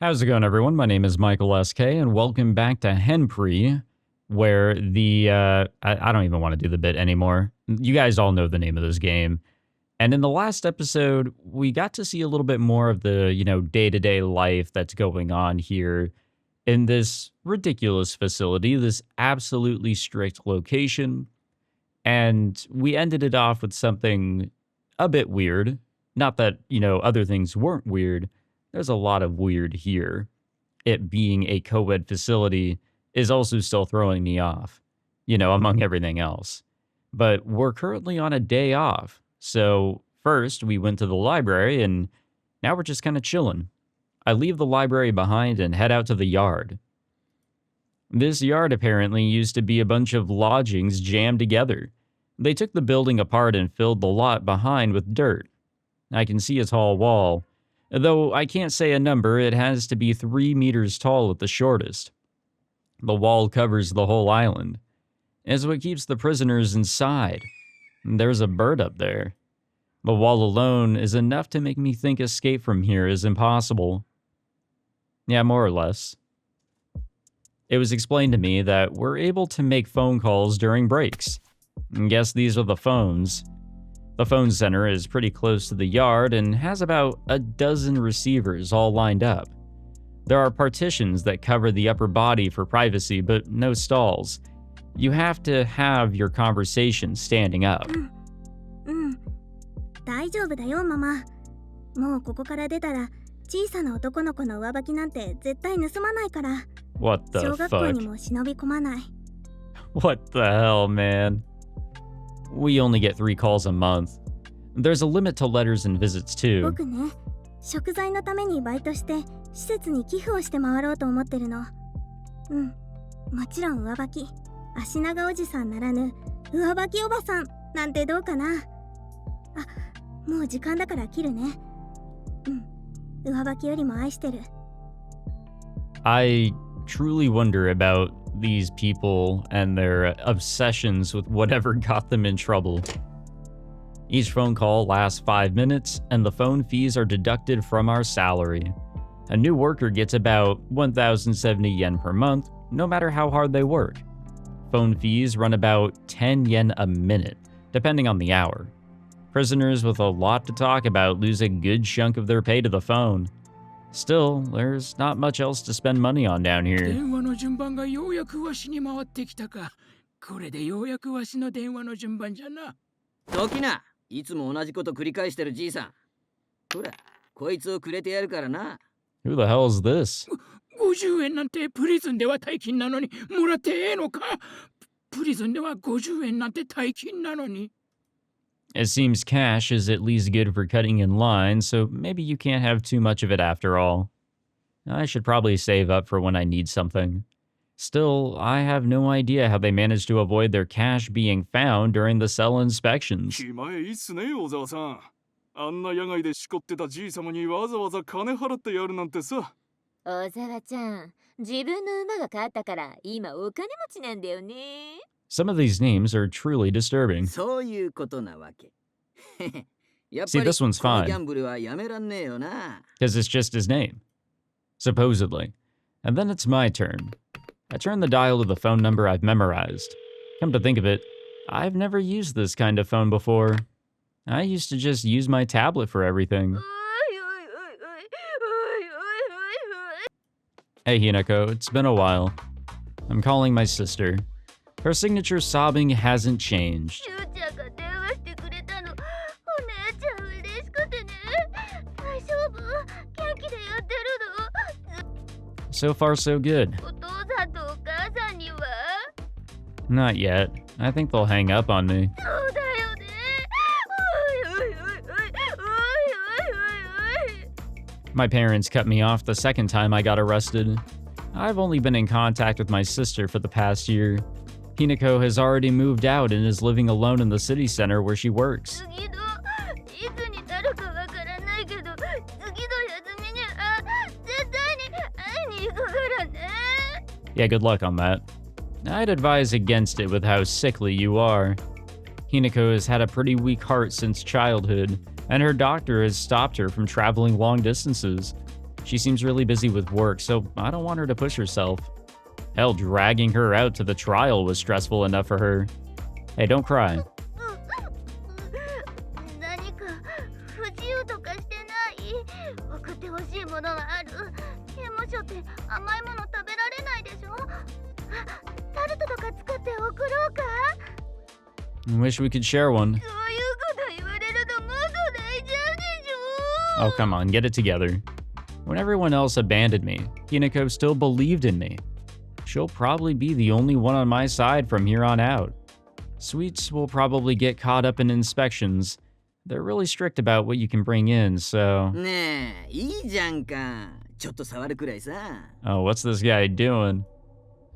How's it going, everyone? My name is Michael SK, and welcome back to HENPRI, where I don't even want to do the bit anymore. You guys all know the name of this game. And in the last episode, we got to see a little bit more of the, day-to-day life that's going on here in this ridiculous facility, this absolutely strict location. And we ended it off with something a bit weird. Not that, other things weren't weird. There's a lot of weird here. It being a co-ed facility is also still throwing me off, among everything else. But we're currently on a day off. So first we went to the library and now we're just kind of chilling. I leave the library behind and head out to the yard. This yard apparently used to be a bunch of lodgings jammed together. They took the building apart and filled the lot behind with dirt. I can see a tall wall. Though I can't say a number, it has to be 3 meters tall at the shortest. The wall covers the whole island. It's what keeps the prisoners inside. There's a bird up there. The wall alone is enough to make me think escape from here is impossible. Yeah, more or less. It was explained to me that we're able to make phone calls during breaks. And guess these are the phones. The phone center is pretty close to the yard and has about a dozen receivers all lined up. There are partitions that cover the upper body for privacy, but no stalls. You have to have your conversation standing up. 大丈夫だよ、ママ。もうここから出たら、小さな男の子の上履きなんて絶対盗まないから。What the 小学校 fuck? にも忍び込まない。What the hell, man? We only get 3 calls a month. There's a limit to letters and visits, too. 僕ね、食材のためにバイトして、施設に寄付をして回ろうと思ってるの。もちろん上履き。足長おじさんならぬ、上履きおばさんなんてどうかな。あ、もう時間だから切るね。上履きよりも愛してる。I truly wonder about these people and their obsessions with whatever got them in trouble. Each phone call lasts 5 minutes, and the phone fees are deducted from our salary. A new worker gets about 1,070 yen per month, no matter how hard they work. Phone fees run about 10 yen a minute, depending on the hour. Prisoners with a lot to talk about lose a good chunk of their pay to the phone. Still, there's not much else to spend money on down here. 電話の順番がようやくわしに回ってきたか。これでようやくわしの電話の順番じゃな。時な、いつも同じこと繰り返してるじいさん。ほら、こいつをくれてやるからな。Who the hell is this? 50円なんてプリズンでは大金なのにもらってええのか。プリズンでは50円なんて大金なのに。It seems cash is at least good for cutting in line, so maybe you can't have too much of it after all. I should probably save up for when I need something. Still, I have no idea how they managed to avoid their cash being found during the cell inspections. 気前いいっすね、小沢さん。あんな野外でしこってたじい様にわざわざ金払ってやるなんてさ。小沢ちゃん、自分の馬が勝ったから今お金持ちなんだよね。Some of these names are truly disturbing. そういうことなわけ。やっ See, ぱり this one's この fine. ギャンブルはやめらんねえよな。Because it's just his name. Supposedly. And then it's my turn. I turn the dial to the phone number I've memorized. Come to think of it, I've never used this kind of phone before. I used to just use my tablet for everything. Hey Hinako, it's been a while. I'm calling my sister. Her signature sobbing hasn't changed. しゅうちゃんが電話してくれたの。お姉ちゃん嬉しくてね。大丈夫？元気でやってるの？ So far so good. お父さんとお母さんには？ Not yet. I think they'll hang up on me. そうだよね。おいおいおいおいおいおいおい。 My parents cut me off the second time I got arrested. I've only been in contact with my sister for the past year. Hinako has already moved out and is living alone in the city center where she works. 次のいつになるかわからないけど、次の休みに絶対に会いに行くからね。Yeah, good luck on that. I'd advise against it with how sickly you are. Hinako has had a pretty weak heart since childhood, and her doctor has stopped her from traveling long distances. She seems really busy with work, so I don't want her to push herself. Hell, dragging her out to the trial was stressful enough for her. Hey, don't cry. 何か不自由とかしてない？送ってほしいものはある？刑務所って甘いもの食べられないでしょ？タルトとか作って送ろうか？ Wish we could share one. そういうこと言われるともっと泣いちゃうでしょ？ Oh, come on, get it together. When everyone else abandoned me, Hinako still believed in me. She'll probably be the only one on my side from here on out. Sweets will probably get caught up in inspections. They're really strict about what you can bring in, so... ねえ、いいじゃんか。ちょっと触るくらいさ。 Oh, what's this guy doing?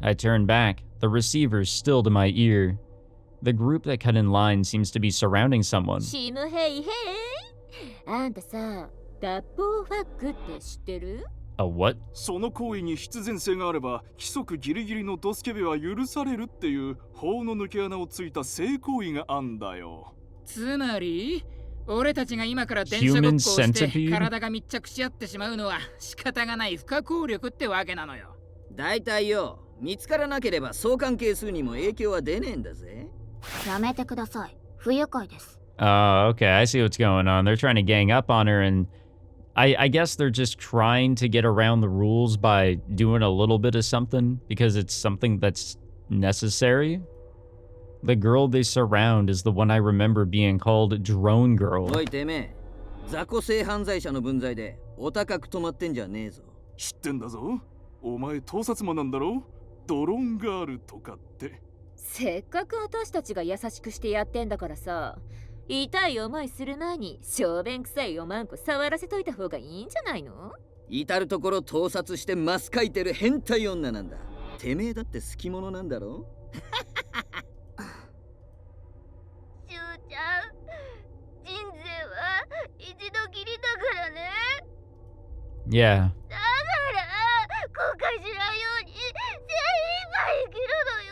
I turned back, the receiver still to my ear. The group that cut in line seems to be surrounding someone. シムヘイヘイ。あんたさ、脱法ファックって知ってる？ A what? その行為に必然性があれば規則ギリギリのドスケベは許されるっていう法の抜け穴をついた性行為があんだよ。つまり俺たちが今から電車ごっこをして体が密着し合ってしまうのは仕方がない不可抗力ってわけなのよ。だいたいよ、見つからなければ相関係数にも影響は出ねえんだぜ。やめてください。不愉快です。 Oh, okay, I see what's going on. They're trying to gang up on her, and I guess they're just trying to get around the rules by doing a little bit of something, because it's something that's necessary. The girl they surround is the one I remember being called Drone Girl. おいてめえ、雑魚性犯罪者の分際でお高く止まってんじゃねえぞ。知ってんだぞ。お前盗撮魔なんだろ？ドローンガールとかって。せっかく私たちが優しくしてやってんだからさ、痛い思いする前に小便臭いおまんこ触らせといた方がいいんじゃないの？至る所盗撮してマスかいてる変態女なんだ。てめえだって好き者なんだろ？しゅうちゃん、人生は一度きりだからね。 Yeah. だから後悔しないように精一杯生きるのよ。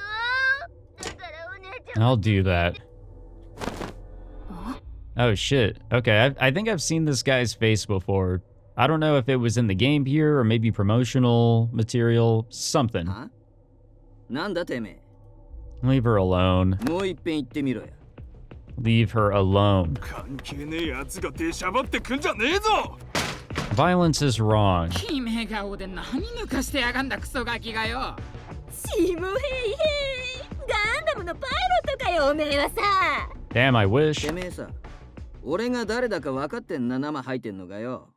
だからお姉ちゃん I'll do that. Oh shit. Okay, I think I've seen this guy's face before. I don't know if it was in the game here or maybe promotional material, something. は？なんだてめえ。 Leave her alone. もう一遍言ってみろや。 Leave her alone. 関係ねえやつが出しゃばってくんじゃねえぞ。 Violence is wrong. 決め顔で何抜かしてやがんだクソガキがよ。シムヘイヘイ。ガンダムのパイロットかよおめえはさ。 Damn, I wish. てめえさ、俺が誰だか分かってんな生吐いてんのかよ。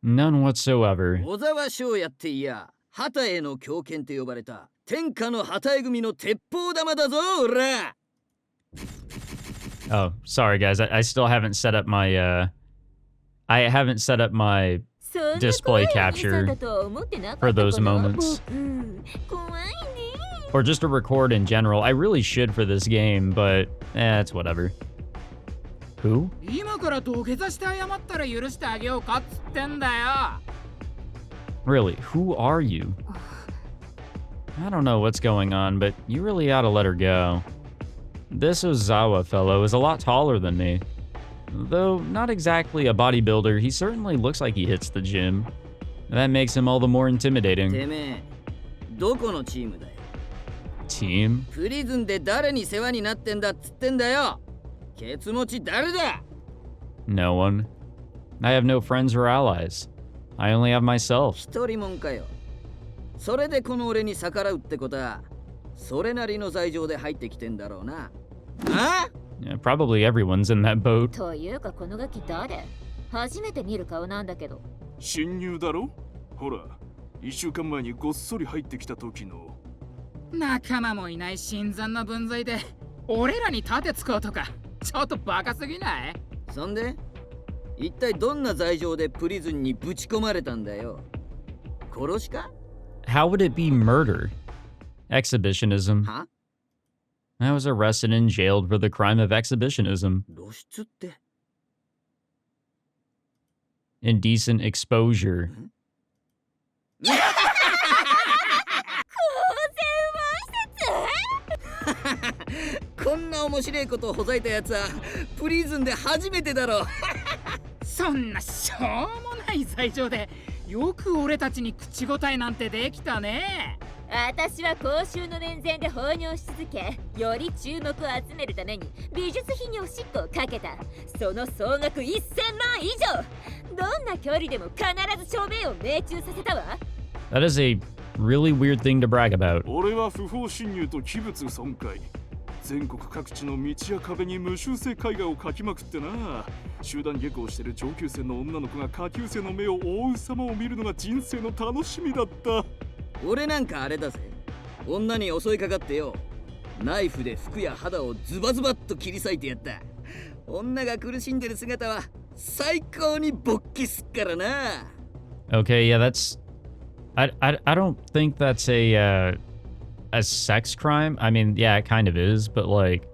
None whatsoever. 小沢翔也っていや、旗への狂犬って呼ばれた天下の旗絵組の鉄砲玉だぞ、俺。 Oh, sorry guys. I still haven't set up my I haven't set up my display capture for those moments. Or just to record in general. I really should for this game, but it's whatever. Who? 今から土下座して謝ったら許してあげようかっつってんだよ。 Really, who are you? I don't know what's going on, but you really ought to let her go. This Ozawa fellow is a lot taller than me. Though not exactly a bodybuilder, he certainly looks like he hits the gym. That makes him all the more て intimidating. めえ、どこのチームだよ。 Team? プリズンで誰に世話になってんだっつってんだよ。ケツ持ち誰だ？ No one. I have no friends or allies. I only have myself. 一人もんかよ。それでこの俺に逆らうってことは、それなりの罪状で入ってきてんだろうな。あ？ Yeah, probably everyone's in that boat. というかこのガキ誰？初めて見る顔なんだけど。侵入だろ？ほら、1週間前にごっそり入ってきた時の。仲間もいない新参の分際で俺らに盾つこうとかちょっとバカすぎない？そんで一体どんな罪状でプリズンにぶち込まれたんだよ。殺しか？ How would it be murder? Exhibitionism. は？ I was arrested and jailed for the crime of exhibitionism. 露出って。 Indecent exposure. こんな面白いことをほざいたやつはプリズンで初めてだろ。そんなしょうもない罪状でよく俺たちに口答えなんてできたね。私は公衆の面前で放尿し続け、より注目を集めるために美術品におしっこをかけた。その総額1000万以上。どんな距離でも必ず証明を命中させたわ。That is a really weird thing to brag about. 俺は不法侵入と器物損壊。全国各地の道や壁に無修正絵画を描きまくってな。集団下校してる上級生の女の子が下級生の目を覆う様を見るのが人生の楽しみだった。俺なんかあれだぜ。女に襲いかかってよ、ナイフで服や肌をズバズバッと切り裂いてやった。女が苦しんでる姿は最高に勃起すっからな。 Okay, yeah, that's... I don't think that's a sex crime. I mean, yeah, it kind of is, but like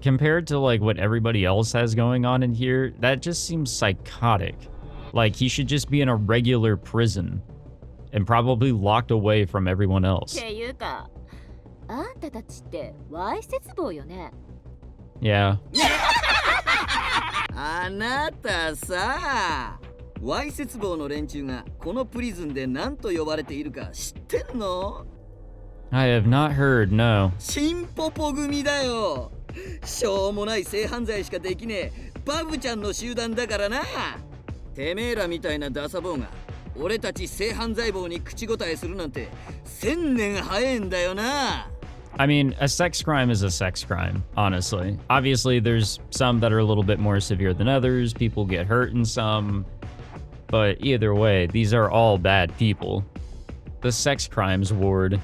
compared to like what everybody else has going on in here, that just seems psychotic. Like he should just be in a regular prison and probably locked away from everyone っ else. ていうか、あんたたちってわいせつ棒よね。Yeah. あなたさ、わいせつ棒の連中がこのプリズンで何と呼ばれているか知ってんの？ I have not heard, no. チンポポ組だよ。しょうもない性犯罪しかできねえバブちゃんの集団だからな。てめえらみたいなダサ坊が俺たち性犯罪棒に口答えするなんて1000年早えんだよな。 I mean, a sex crime is a sex crime, honestly. Obviously, there's some that are a little bit more severe than others. People get hurt in some. But either way, these are all bad people. The sex crimes ward,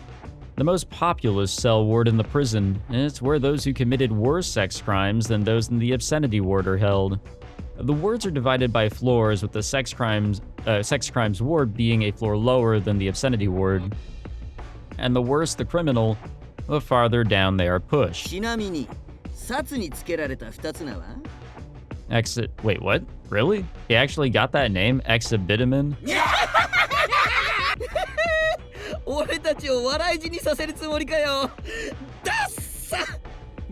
the most populous cell ward in the prison, and it's where those who committed worse sex crimes than those in the obscenity ward are held. The wards are divided by floors, with the sex crimes ward being a floor lower than the obscenity ward. And the worse the criminal, the farther down they are pushed. ちなみに札につけられた2つ名は Wait, what? Really? He actually got that name? Exhibitamin? 俺たちを笑い死にさせるつもりかよ。ダッサ。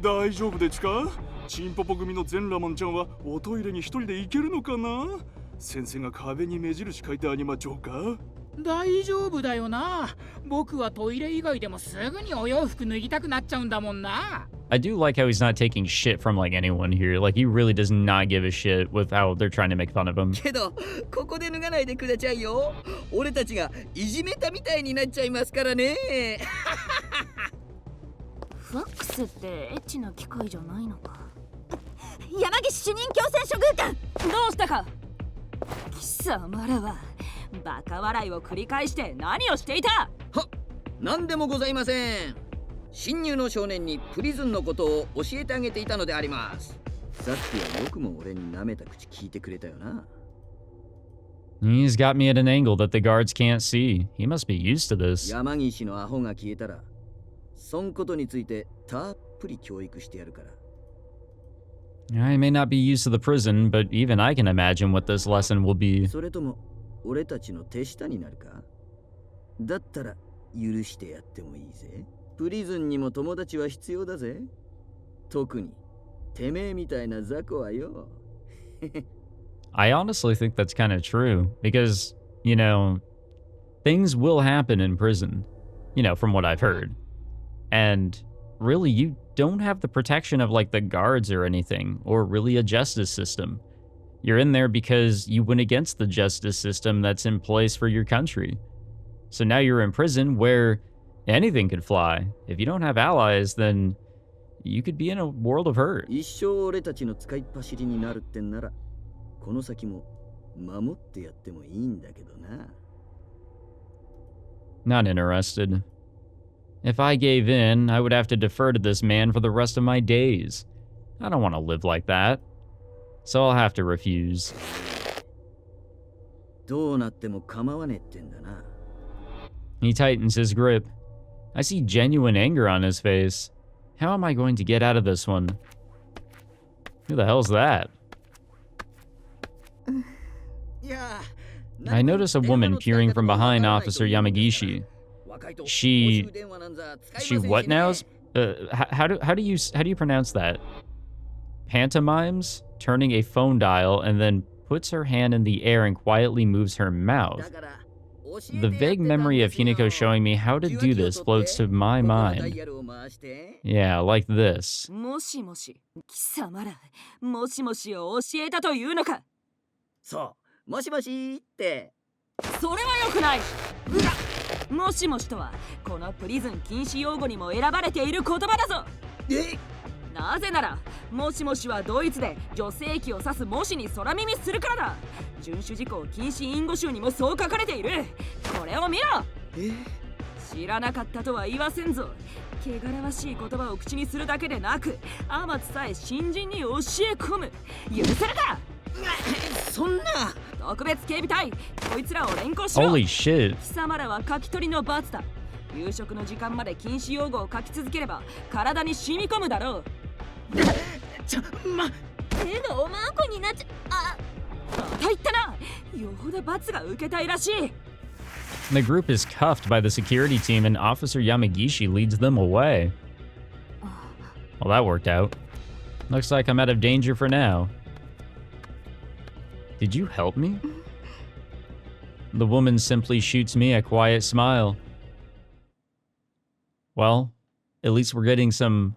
大丈夫でちか？チンポポ組の全ラモンちゃんはおトイレに一人で行けるのかな？先生が壁に目印書いてありまちょうか？大丈夫だよな。僕はトイレ以外でもすぐにお洋服脱ぎたくなっちゃうんだもんな。I do like how he's not taking shit from like anyone here. Like he really does not give a shit with how they're trying to make fun of him. けどここで脱がないでくだちゃいよ。俺たちがいじめたみたいになっちゃいますからね。ファックスってエッチな機械じゃないのか。山岸主任強制処遇官、どうしたか？貴様らはバカ笑いを繰り返して何をしていた？は、なんでもございません。侵入の少年にプリズンのことを教えてあげていたのであります。さっきはよくも俺に舐めた口聞いてくれたよな。He's got me at an angle that the guards can't see. He must be used to this. 山岸のアホが消えたら、そんことについてたっぷり教育してやるから。I may not be used to the prison, but even I can imagine what this lesson will be. それとも俺たちの手下になるか？だったら許してやってもいいぜ。プリズンにも友達は必要だぜ。特にてめえみたいな雑魚はよ。I honestly think that's kind of true because, you know, things will happen in prison, you know, from what I've heard. And really, you don't have the protection of like the guards or anything, or really a justice system. You're in there because you went against the justice system that's in place for your country. So now you're in prison where anything could fly. If you don't have allies, then you could be in a world of hurt. 一生俺たちの使いっ走りになるってんなら、この先も守ってやってもいいんだけどな。Not interested. If I gave in, I would have to defer to this man for the rest of my days. I don't want to live like that. So I'll have to refuse. どうなっても構わねえってんだな。He tightens his grip. I see genuine anger on his face. How am I going to get out of this one? Who the hell's that? I notice a woman peering from behind Officer Yamagishi. She what now? How do you pronounce that? Pantomimes turning a phone dial and then puts her hand in the air and quietly moves her mouth. The vague memory of Hinako showing me how to do this floats to my mind. Yeah, like this. もしもし、貴様ら、もしもしを教えたというのか。そうもしもしってそれは良くない。もしもしとはこのプリズン禁止用語にも選ばれている言葉だぞ。なぜならもしもしはドイツで女性器を指すもしに空耳するからだ。遵守事項禁止隠語集にもそう書かれている。これを見ろ。知らなかったとは言わせんぞ。汚らわしい言葉を口にするだけでなく、あまつさえ新人に教え込む。許せるか。そんな特別警備隊、こいつらを連行しろ。 Holy shit. 貴様らは書き取りの罰だ。夕食の時間まで禁止用語を書き続ければ体に染み込むだろう。手がおまんこになっちゃまた言ったな。よほど罰が受けたいらしい。 The group is cuffed by the security team and Officer Yamagishi leads them away. Well, that worked out. Looks like I'm out of danger for now. Did you help me? The woman simply shoots me a quiet smile. Well, at least we're getting some,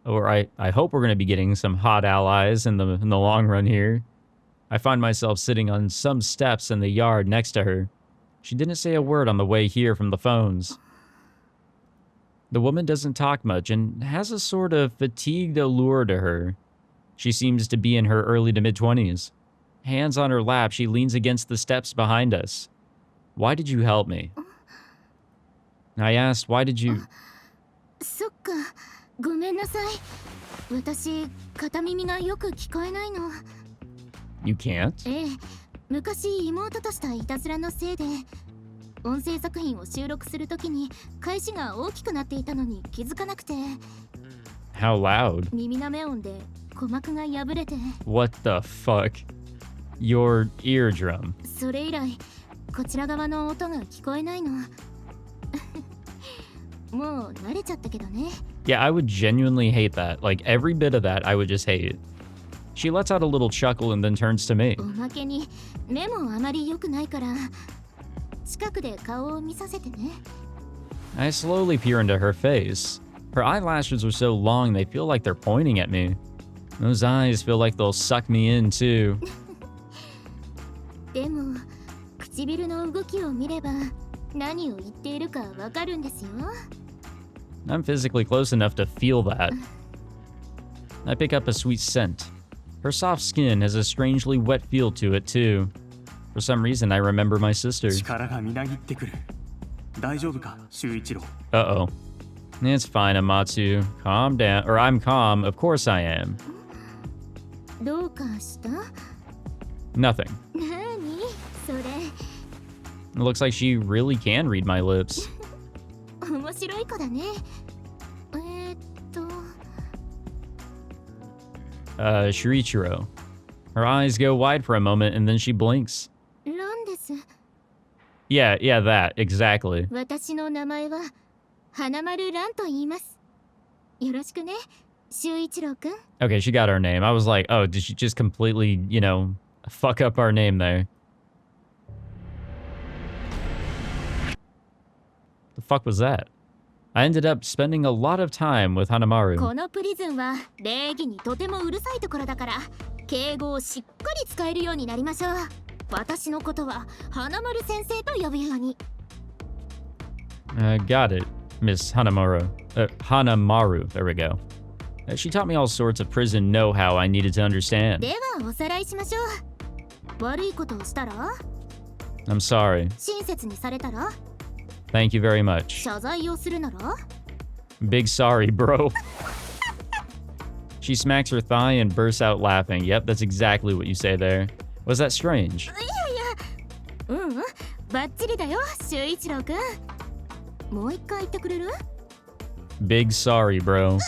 or I hope we're going to be getting some hot allies in the long run here. I find myself sitting on some steps in the yard next to her. She didn't say a word on the way here from the phones. The woman doesn't talk much and has a sort of fatigued allure to her. She seems to be in her early to mid-20s. Hands on her lap, she leans against the steps behind us. Why did you help me? I asked, why did you... そっか、ごめんなさい。私、片耳がよく聞こえないの。You can't? ええ、昔妹としたいたずらのせいで、音声作品を収録するときに返しが大きくなっていたのに気づかなくて。How loud? 耳なめ音で鼓膜が破れて。What the fuck? Your eardrum. それ以来、こちら側の音が聞こえないの。もう慣れちゃったけどね。Yeah, I would genuinely hate that. Like, every bit of that, I would just hate. She lets out a little chuckle and then turns to me. おまけに目もあまり良くないから近くで顔を見させてね。I slowly peer into her face. Her eyelashes are so long they feel like they're pointing at me. Those eyes feel like they'll suck me in too. でも唇の動きを見れば何を言っているかわかるんですよ。I'm physically close enough to feel that. I pick up a sweet scent. Her soft skin has a strangely wet feel to it too. For some reason, I remember my sister. 力がみなぎってくる。大丈夫か、修一郎。Uh-oh. It's fine, Amatsu. Calm down. Or I'm calm. Of course I am. どうかした？ Nothing. 何？それ。It looks like she really can read my lips. 面白い子だね。Shuichiro. Her eyes go wide for a moment and then she blinks. ランです。Yeah, that, exactly. 私の名前は花丸ランと言います。よろしくね、修一郎くん。Okay, she got our name. I was like, oh, did she just completely, fuck up our name there? The fuck was that? I ended up spending a lot of time with Hanamaru. このプリズンは礼儀にとてもうるさいところだから敬語をしっかり使えるようになりましょう。私のことは花丸先生と呼ぶように。Got it, Miss Hanamaru. Hanamaru, there we go. She taught me all sorts of prison know-how I needed to understand. ではおさらいしましょう。悪いことをしたら I'm sorry. 親切にされたら Thank you very much. 謝罪をするなら Big sorry, bro. She smacks her thigh and bursts out laughing. Yep, that's exactly what you say there. Was that strange? いやいや、バッチリだよ、修一郎くん。もう一回言ってくれる？ Big sorry, bro.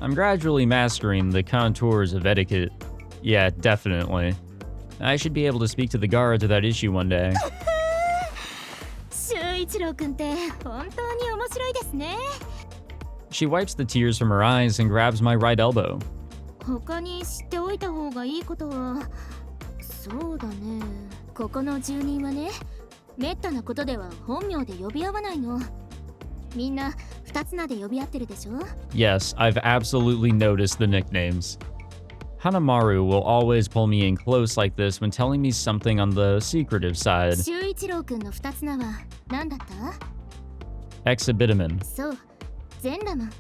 I'm gradually mastering the contours of etiquette. Yeah, definitely. I should be able to speak to the guards without issue one day. 修一郎くんって本当に面白いですね。 She wipes the tears from her eyes and grabs my right elbow. 他に知っておいた方がいいことは、そうだね。ここの住人はね、めったなことでは本名で呼び合わないの。みんな二つ名で呼び合ってるでしょ？ Yes, I've absolutely noticed the nicknames. Hanamaru will always pull me in close like this when telling me something on the secretive side. 修一郎くんの二つ名は何だった？ Exhibitamen. そう、全裸マン。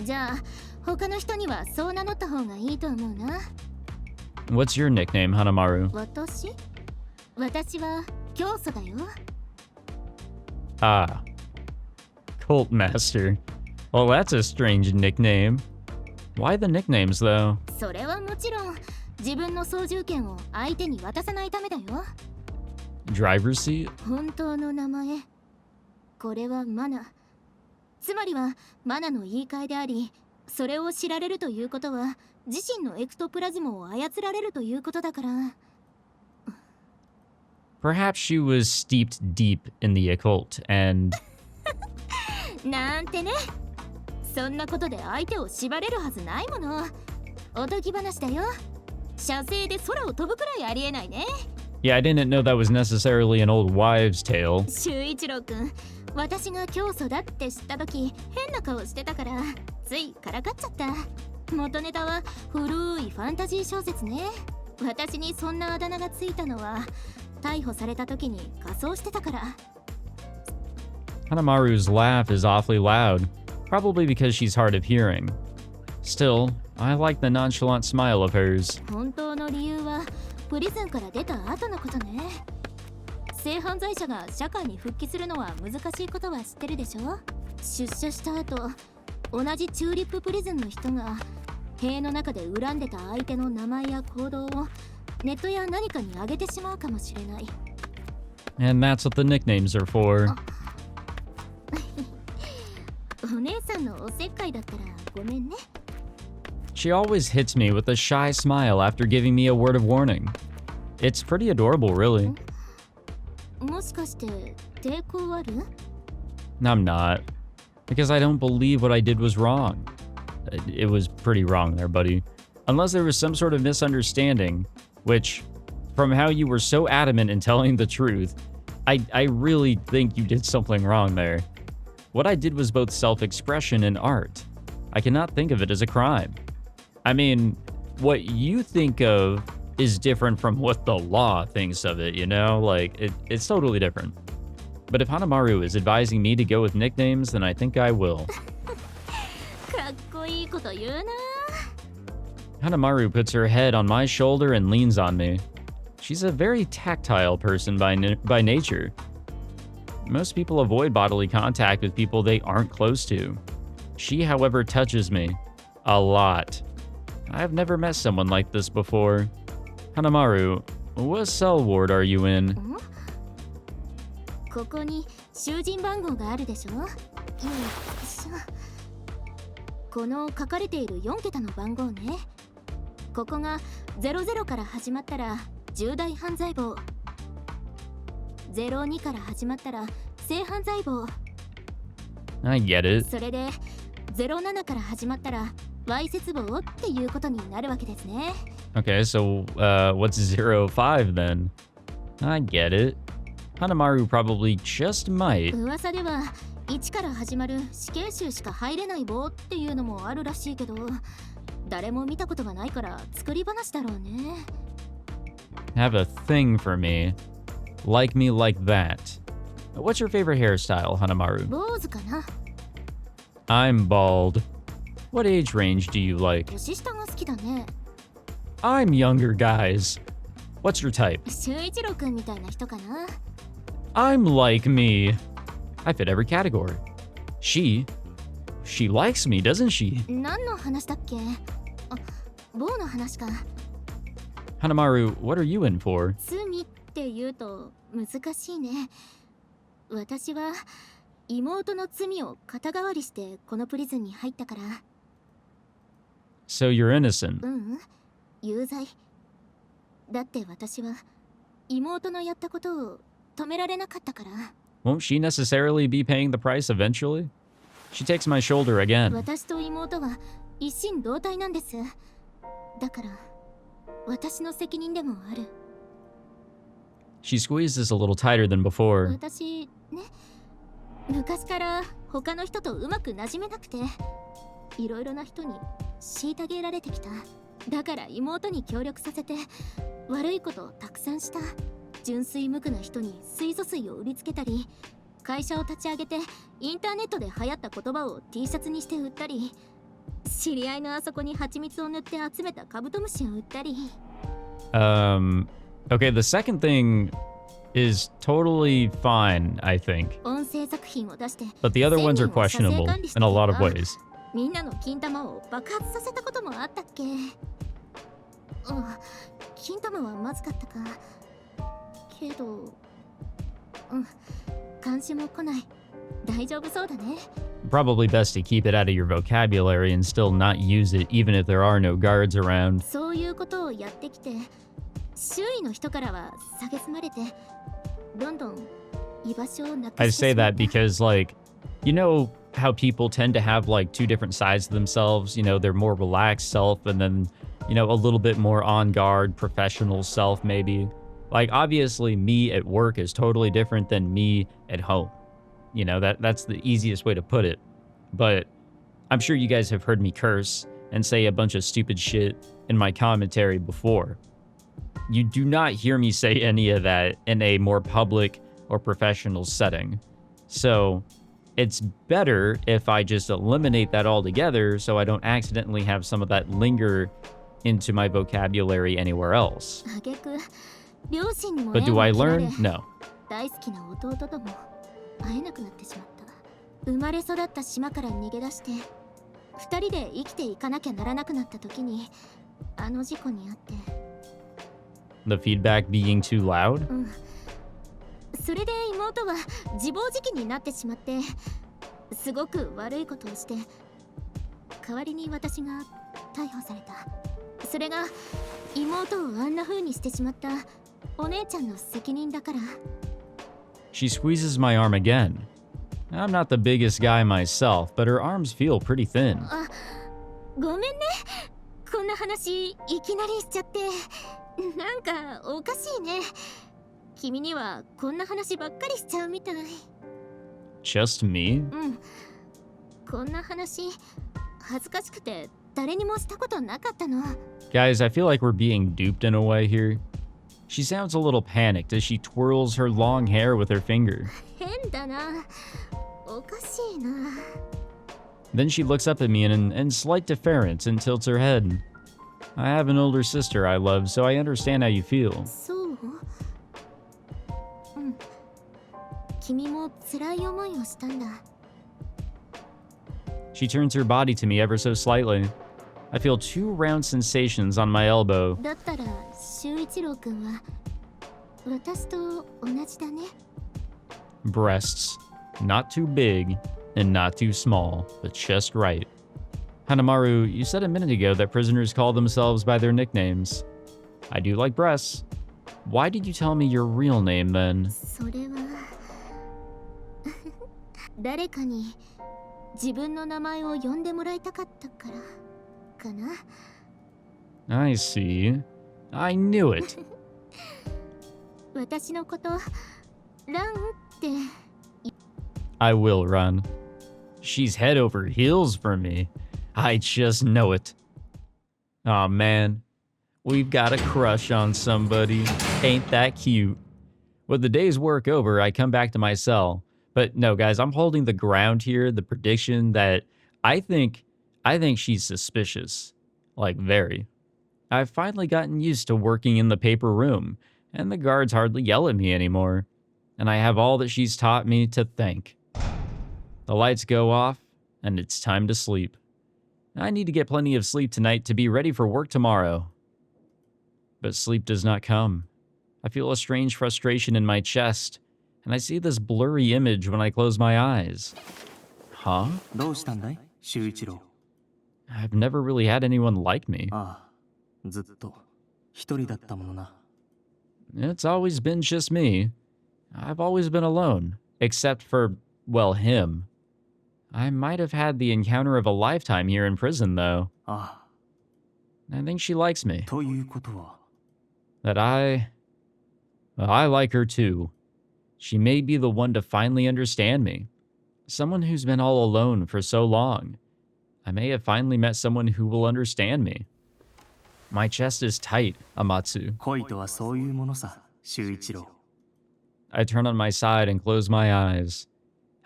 じゃあ他の人にはそう名乗った方がいいと思うな。What's your nickname, Hanamaru? 私は教祖だよ。Ah. Cult Master. Well, that's a strange nickname. Why the nicknames, though? それはもちろん自分の操縦権を相手に渡さないためだよ。Driver's seat? 本当の名前。これはマナ。つまりはマナの言い換えであり、それを知られるということは自身のエクトプラズムを操られるということだから。Perhaps she was steeped deep in the occult and... なんてね。そんなことで相手を縛れるはずないもの。おとぎ話だよ。射精で空を飛ぶくらいありえないね。Yeah, I didn't know that was necessarily an old wives' tale. 修一郎くん、私が教祖だって知った時変な顔してたからついからかっちゃった。元ネタは古いファンタジー小説ね。私にそんなあだ名がついたのは逮捕された時に仮装してたから。Hanamaru's laugh is awfully loud, probably because she's hard of hearing. Still, I like the nonchalant smile of hers. 本当の理由はプリズンから出た後のことね。性犯罪者が社会に復帰するのは難しいことは知ってるでしょ？出所した後、同じチューリッププリズンの人が塀の中で恨んでた相手の名前や行動をネットや何かに上げてしまうかもしれない。And that's what the nicknames are for. お姉さんのおせっかいだったらごめんね。She always hits me with a shy smile after giving me a word of warning. It's pretty adorable, really. もしかして抵抗ある？ I'm not. Because I don't believe what I did was wrong. It was pretty wrong there, buddy. Unless there was some sort of misunderstanding, which, from how you were so adamant in telling the truth, I really think you did something wrong there. What I did was both self-expression and art. I cannot think of it as a crime. I mean, what you think of is different from what the law thinks of it, you know? Like, it's totally different. But if Hanamaru is advising me to go with nicknames, then I think I will. かっこいいこと言うな。Hanamaru puts her head on my shoulder and leans on me. She's a very tactile person by nature. Most people avoid bodily contact with people they aren't close to. She, however, touches me. A lot. I've never met someone like this before. Hanamaru, what cell ward are you in? ここに囚人番号があるでしょ？この書かれている4桁の番号ね。ここが00から始まったら重大犯罪簿。02から始まったら性犯罪簿。I get it. それで07から始まったらわいせつ簿っていうことになるわけですね。Okay, so what's 05 then? I get it. Hanamaru probably just might. 噂では1から始まる死刑囚しか入れない棒っていうのもあるらしいけど、誰も見たことがないから作り話だろうね。Have a thing for me. Like me like that. What's your favorite hairstyle, Hanamaru? 坊主かな。I'm bald. What age range do you like? 年下が好きだね。I'm younger, guys. What's your type? 修一郎くんみたいな人かな。I'm like me. I fit every category. She likes me, doesn't she? 何の話だっけ？あ、棒の話か。Hanamaru, what are you in for? 罪って言うと難しいね。私は妹の罪を肩代わりしてこのプリズンに入ったから。So you're innocent. 有罪。だって私は妹のやったことを止められなかったから。Won't she necessarily be paying the price eventually? She takes my shoulder again. 私と妹は一心同体なんです。だから私の責任でもある。 She squeezes a little tighter than before. 私ね、昔から他の人とうまく馴染めなくて、いろいろな人に虐げられてきた。だから妹に協力させて悪いことをたくさんした。純粋無垢な人に水素水を売りつけたり、会社を立ち上げてインターネットで流行った言葉を T シャツにして売ったり、知り合いのあそこに蜂蜜を塗って集めたカブトムシを売ったり。Okay, the second thing is totally fine, I think. 音声作品を出して、 But the other ones are questionable in a lot of ways. みんなの金玉を爆発させたこともあったっけ？金玉はまずかったか。けど、監視も来ない。大丈夫そうだね。 Probably best to keep it out of your vocabulary and still not use it even if there are no guards around. そういうことをやってきて、周囲の人からは蔑まれて、どんどん居場所をなく I して say しまっ that た。 because, like, you know how people tend to have like two different sides of themselves? You know, their more relaxed self and then, you know, a little bit more on guard, professional self, maybe. Like, obviously, me at work is totally different than me at home. You know, that's the easiest way to put it. But I'm sure you guys have heard me curse and say a bunch of stupid shit in my commentary before. You do not hear me say any of that in a more public or professional setting. So it's better if I just eliminate that altogether so I don't accidentally have some of that linger into my vocabulary anywhere else. 挙句、両親にも But 縁 do を I 切られ、 learn? No. 大好きな弟とも会えなくなってしまった。生まれ育った島から逃げ出して、二人で生きていかなきゃならなくなった時に、あの事故にあって。 The feedback being too loud? それで妹は自暴自棄になってしまって、すごく悪いことをして、代わりに私が逮捕された。それが妹をあんな風にしてしまったお姉ちゃんの責任だから。 She squeezes my arm again. I'm not the biggest guy myself, but her arms feel pretty thin. ごめんね。こんな話いきなりしちゃって。なんかおかしいね。君にはこんな話ばっかりしちゃうみたい。 Just me? こんな話恥ずかしくて誰にもしたことなかったの。 Guys, I feel like we're being duped in a way here. She sounds a little panicked as she twirls her long hair with her finger. 変だな。おかしいな。 Then she looks up at me in slight deference and tilts her head. I have an older sister I love, so I understand how you feel. そう？君も辛い思いをしたんだ。 She turns her body to me ever so slightly. I feel two round sensations on my elbow. だったら修一郎くんは私と同じだね。 Breasts. Not too big and not too small, but just right. Hanamaru, you said a minute ago that prisoners call themselves by their nicknames. I do like breasts. Why did you tell me your real name then? それは誰かに自分の名前を呼んでもらいたかったからかな。 I see. I knew it. 私のことランって。 I will run. She's head over heels for me. I just know it. Aw, man. We've got a crush on somebody. Ain't that cute? With the day's work over, I come back to my cell. But no, guys, I'm holding the ground here, the prediction that I think she's suspicious. Like, very. I've finally gotten used to working in the paper room, and the guards hardly yell at me anymore. And I have all that she's taught me to thank. The lights go off, and it's time to sleep. I need to get plenty of sleep tonight to be ready for work tomorrow. But sleep does not come. I feel a strange frustration in my chest, and I see this blurry image when I close my eyes. Huh? どうしたんだい、修一郎。 I've never really had anyone like me. ああ、ずっと一人だったものな。 It's always been just me. I've always been alone, except for, well, him. I might have had the encounter of a lifetime here in prison, though. あ I think she likes me. あ、ということは、 That well, I like her too. She may be the one to finally understand me. Someone who's been all alone for so long. I may have finally met someone who will understand me. My chest is tight, Amatsu. 恋とはそういうものさ、修一郎。 I turn on my side and close my eyes.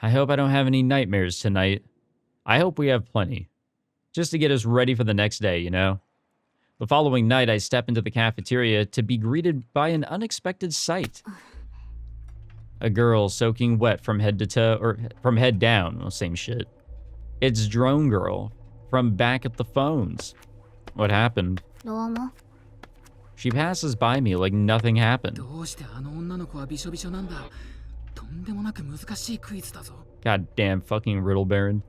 I hope I don't have any nightmares tonight. I hope we have plenty. Just to get us ready for the next day, you know? The following night, I step into the cafeteria to be greeted by an unexpected sight. A girl soaking wet from head to toe, or from head down, well, same shit. It's Drone Girl from back at the phones. What happened? どうも She passes by me like nothing happened. どうしてあの女の子はびしょびしょなんだ。とんでもなく難しいクイズだぞ。 Goddamn fucking Riddle Baron.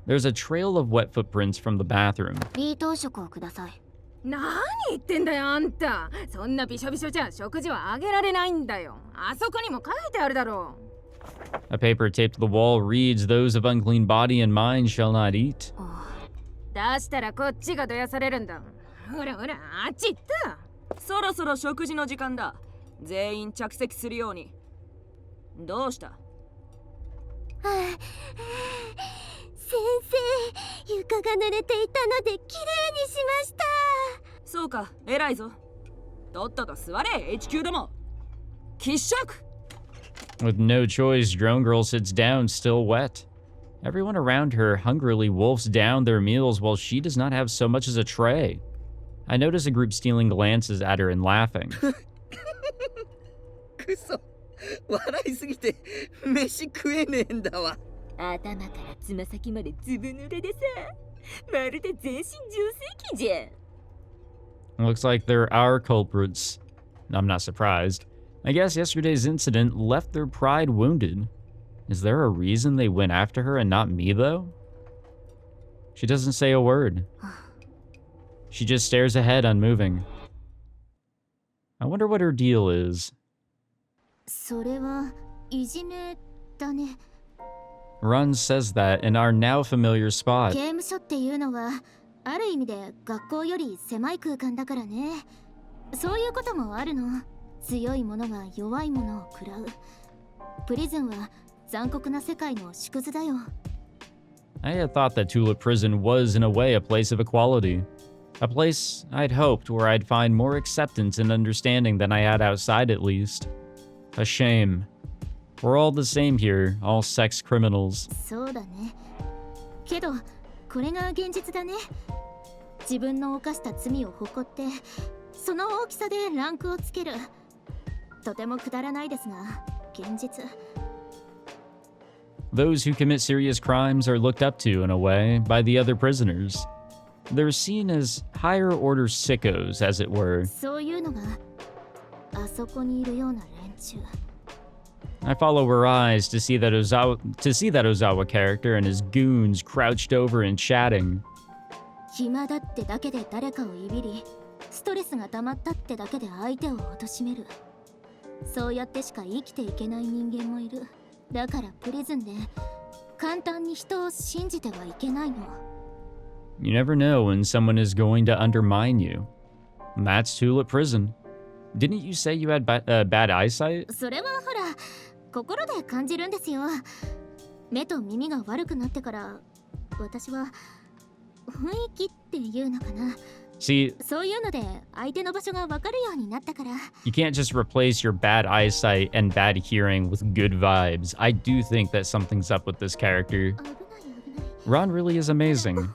There's a trail of wet footprints from the bathroom. 冷凍食をください何言ってんだよあんた。そんなびしょびしょじゃ食事はあげられないんだよ。あそこにも書いてあるだろ A paper taped to the wall reads, "Those of unclean body and mind shall not eat." う。出したらこっちがどやされるんだ。ほらほらあっち行った。そろそろ食事の時間だ。全員着席するように。どうした？先生、床が濡れていたのできれいにしました。そうか、偉いぞ。とっとと座れ、HQ ども。喫食。 With no choice, Drone Girl sits down, still wet. Everyone around her hungrily wolfs down their meals while she does not have so much as a tray. I notice a group stealing glances at her and laughing. くそ、笑いすぎて飯食えねえんだわ。頭からつま先までずぶ濡れでさ、まるで全身浄水器じゃん。 Looks like they're our culprits. I'm not surprised. I guess yesterday's incident left their pride wounded. Is there a reason they went after her and not me, though? She doesn't say a word. She just stares ahead, unmoving. I wonder what her deal is. それはいじめだね Run says that in our now familiar spot. 刑務所っていうのはある意味で学校より狭い空間だからねそういうこともあるの強い者が弱い者を食らうプリズンは残酷な世界の縮図だよ I had thought that Tulip Prison was, in a way, a place of equality. A place, I'd hoped, where I'd find more acceptance and understanding than I had outside, at least. A shame. We're all the same here, all sex criminals. そうだねけどこれが現実だね自分の犯した罪を誇ってその大きさでランクをつけるとてもくだらないですが現実 Those who commit serious crimes are looked up to, in a way, by the other prisoners. They're seen as higher-order sickos, as it were. そういうのがあそこにいるような連中 I follow her eyes to see that Ozawa character and his goons crouched over and chatting. 暇だってだけで誰かをいびりストレスが溜まったってだけで相手を貶めるそうやってしか生きていけない人間もいるだからプリズンで簡単に人を信じてはいけないの You never know when someone is going to undermine you. And that's Tulip Prison. Didn't you say you had bad eyesight? それはほら心で感じるんですよ目と耳が悪くなってから私は雰囲気っていうのかな See, そういうので相手の場所が分かるようになったから you can't just replace your bad eyesight and bad hearing with good vibes. I do think that something's up with this character. 危ない危ない Ron really is amazing.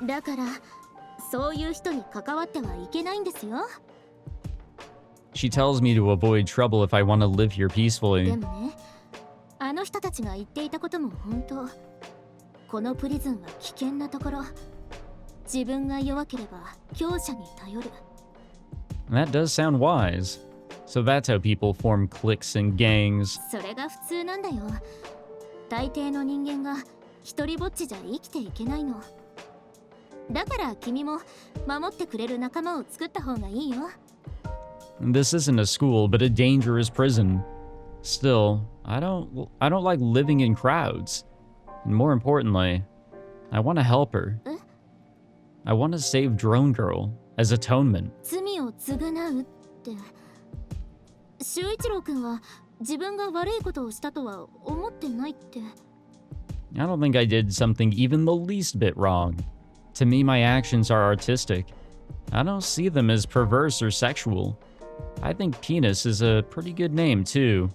だからそういう人に関わってはいけないんですよ She tells me to avoid trouble if I want to live here で peacefully. もねあの人たちが言っていたことも本当このプリズンは危険なところ自分が弱ければ強者に頼る That does sound wise. So that's how people form cliques and gangs. それが普通なんだよ大抵の人間が一人ぼっちじゃ生きていけないのだから君も守ってくれる仲間を作った方がいいよ This isn't a school, but a dangerous prison. Still, I don't like living in crowds. And more importantly, I want to help her. I want to save Drone Girl as atonement. 罪を償うって。秀一郎君は自分が悪いことをしたとは思ってないって。I don't think I did something even the least bit wrong. To me, my actions are artistic. I don't see them as perverse or sexual. I think penis is a pretty good name, too.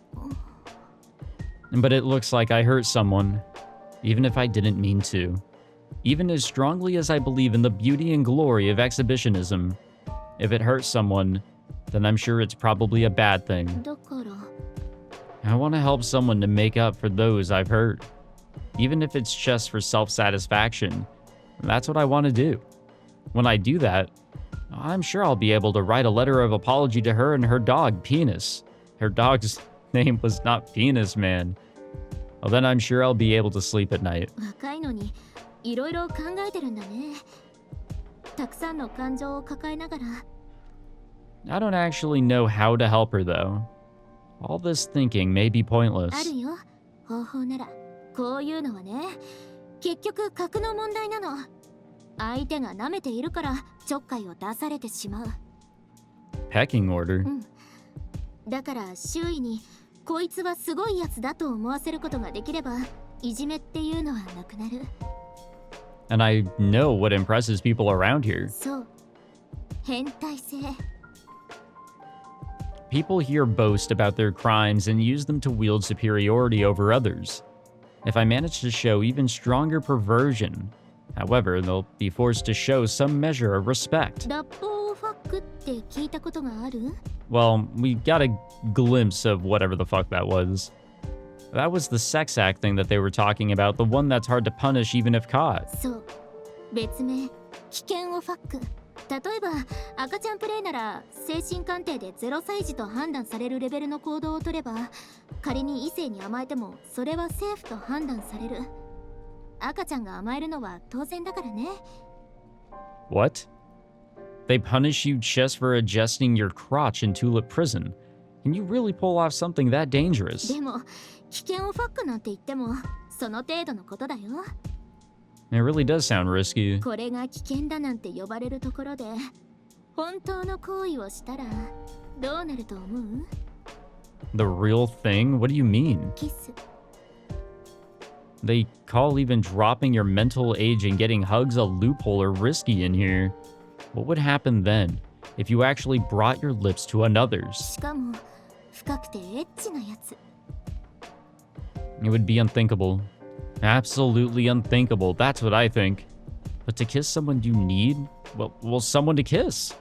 But it looks like I hurt someone, even if I didn't mean to. Even as strongly as I believe in the beauty and glory of exhibitionism, if it hurts someone, then I'm sure it's probably a bad thing. だから。 I want to help someone to make up for those I've hurt. Even if it's just for self-satisfaction. That's what I want to do. When I do that, I'm sure I'll be able to write a letter of apology to her and her dog, Penis. Her dog's name was not Penis, man. Well, then I'm sure I'll be able to sleep at night. 若いのにいろいろ考えてるんだね。たくさんの感情を抱えながら。I don't actually know how to help her, though. All this thinking may be あ pointless. るよ。方法なら。こういうのはね、結局格の問題なの。相手が舐めているからちょっかいを出されてしまう。Pecking order? だから周囲にこいつはすごいやつだと思わせることができれば、いじめっていうのはなくなる。And I know what impresses people around here. そう。変態性。People here boast about their crimes and use them to wield superiority over others. If I manage to show even stronger perversion, however, they'll be forced to show some measure of respect. ラッポーファックって聞いたことがある？ Well, we got a glimpse of whatever the fuck that was. That was the sex act thing that they were talking about, the one that's hard to punish even if caught. そう。別名、危険をファック。例えば、赤ちゃんプレイなら精神鑑定で0歳児と判断されるレベルの行動をとれば、仮に異性に甘えてもそれはセーフと判断される。赤ちゃんが甘えるのは当然だからね。What? They punish you just for adjusting your crotch in Tulip Prison. Can you really pull off something that dangerous? でも、危険をファックなんて言っても、その程度のことだよ。It really does sound risky. これが危険だなんて呼ばれるところで、本当の行為をしたらどうなると思う？ The real thing? What do you mean? キス。They call even dropping your mental age and getting hugs a loophole or risky in here. What would happen then if you actually brought your lips to another's? しかも、深くてエッチなやつ。It would be unthinkable. Absolutely unthinkable. That's what I think. But to kiss someone you need? Well, someone to kiss.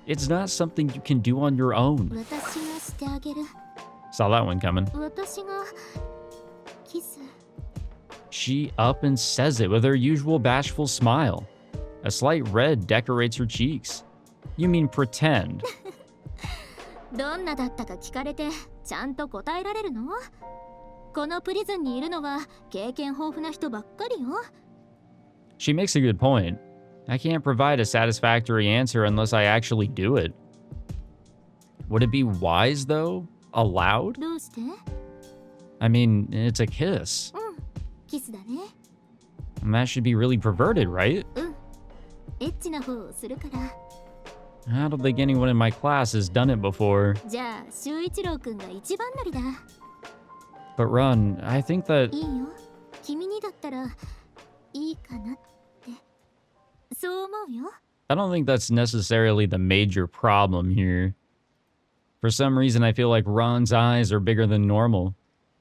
It's not something you can do on your own. 私がしてあげる。 Saw that one coming. 私がキス。 She up and says it with her usual bashful smile. A slight red decorates her cheeks. You mean pretend? どんなだったか聞かれてちゃんと答えられるの？このプリズンにいるのは経験豊富な人ばっかりよ。She makes a good point. I can't provide a satisfactory answer unless I actually do it. Would it be wise, though? Allowed? どうして？ I mean, it's a kiss. キスだね。 And that should be really perverted, right? エッチな方をするから。 I don't think anyone in my class has done it before. じゃあ、秀一郎くんが一番乗りだ。 But Run, I think that... いいよ。君にだったらいいかなって。そう思うよ。 I don't think that's necessarily the major problem here. For some reason, I feel like Ron's eyes are bigger than normal.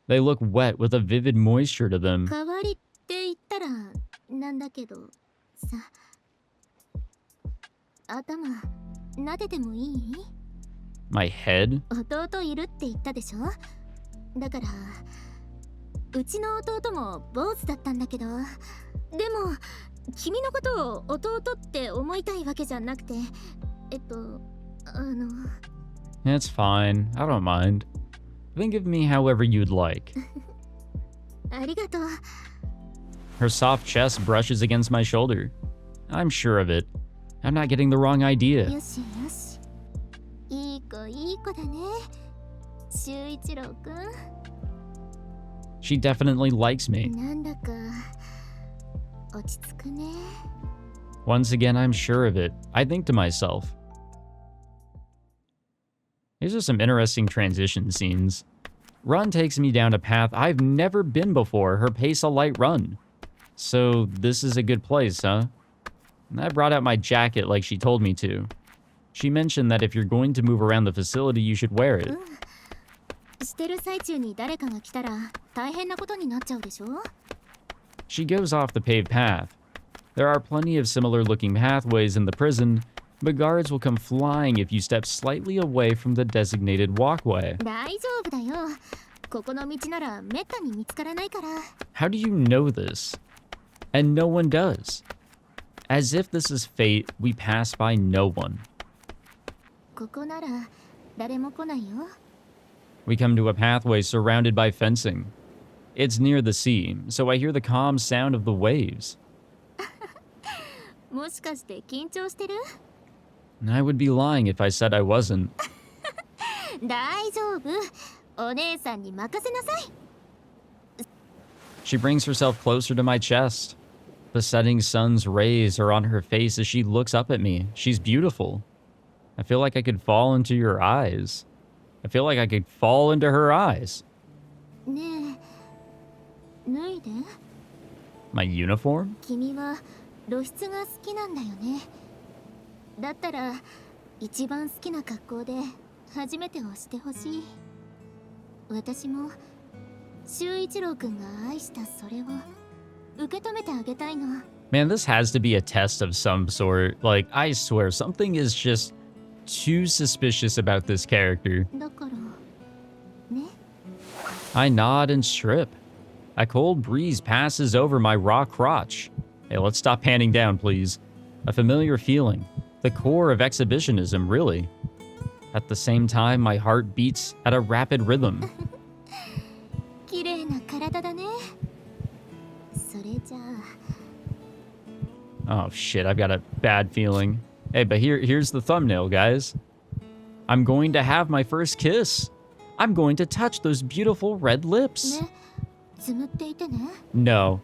They look wet with a vivid moisture to them. 代わりって言ったらなんだけどさ。頭撫でてもいい？ My head? 弟いるって言ったでしょ？だからうちの弟も坊主だったんだけど、でも君のことを弟って思いたいわけじゃなくて、It's fine. I don't mind. Think of me however you'd like. ありがとう。 Her soft chest brushes against my shoulder. I'm sure of it. I'm not getting the wrong idea. よしよし。いい子だね。秀一郎くん。She definitely likes me. なんだか落ち着くね。 Once again, I'm sure of it. I think to myself. These are some interesting transition scenes. Run takes me down a path I've never been before, her pace a light run. So this is a good place, huh? And I brought out my jacket like she told me to. She mentioned that if you're going to move around the facility, you should wear it. してる最中に誰かが来たら大変なことになっちゃうでしょ? She goes off the paved path. There are plenty of similar-looking pathways in the prison, but guards will come flying if you step slightly away from the designated walkway. 大丈夫だよ。ここの道ならめったに見つからないから。 How do you know this? And no one does. As if this is fate, we pass by no one. ここなら誰も来ないよ。 We come to a pathway surrounded by fencing. It's near the sea, so I hear the calm sound of the waves. もしかして緊張してる? I would be lying if I said I wasn't. 大丈夫。お姉さんに任せなさい。 She brings herself closer to my chest. The setting sun's rays are on her face as she looks up at me. She's beautiful. I feel like I could fall into your eyes. I feel like I could fall into her eyes. ねえ、脱いで。 My uniform? 君は露出が好きなんだよね。だったら一番好きな格好で初めてをしてほしい。私も修一郎くんが愛したそれを受け止めてあげたいの。 Man, this has to be a test of some sort. Like, I swear, something is just too suspicious about this character. だからね。 I nod and strip. A cold breeze passes over my raw crotch. Hey, let's stop panning down, please. A familiar feeling. The core of exhibitionism, really. At the same time, my heart beats at a rapid rhythm. 綺麗な体だね。それじゃあ。 Oh shit, I've got a bad feeling. Hey, but here's the thumbnail, guys. I'm going to have my first kiss. I'm going to touch those beautiful red lips. ね、つむっていてね。 No,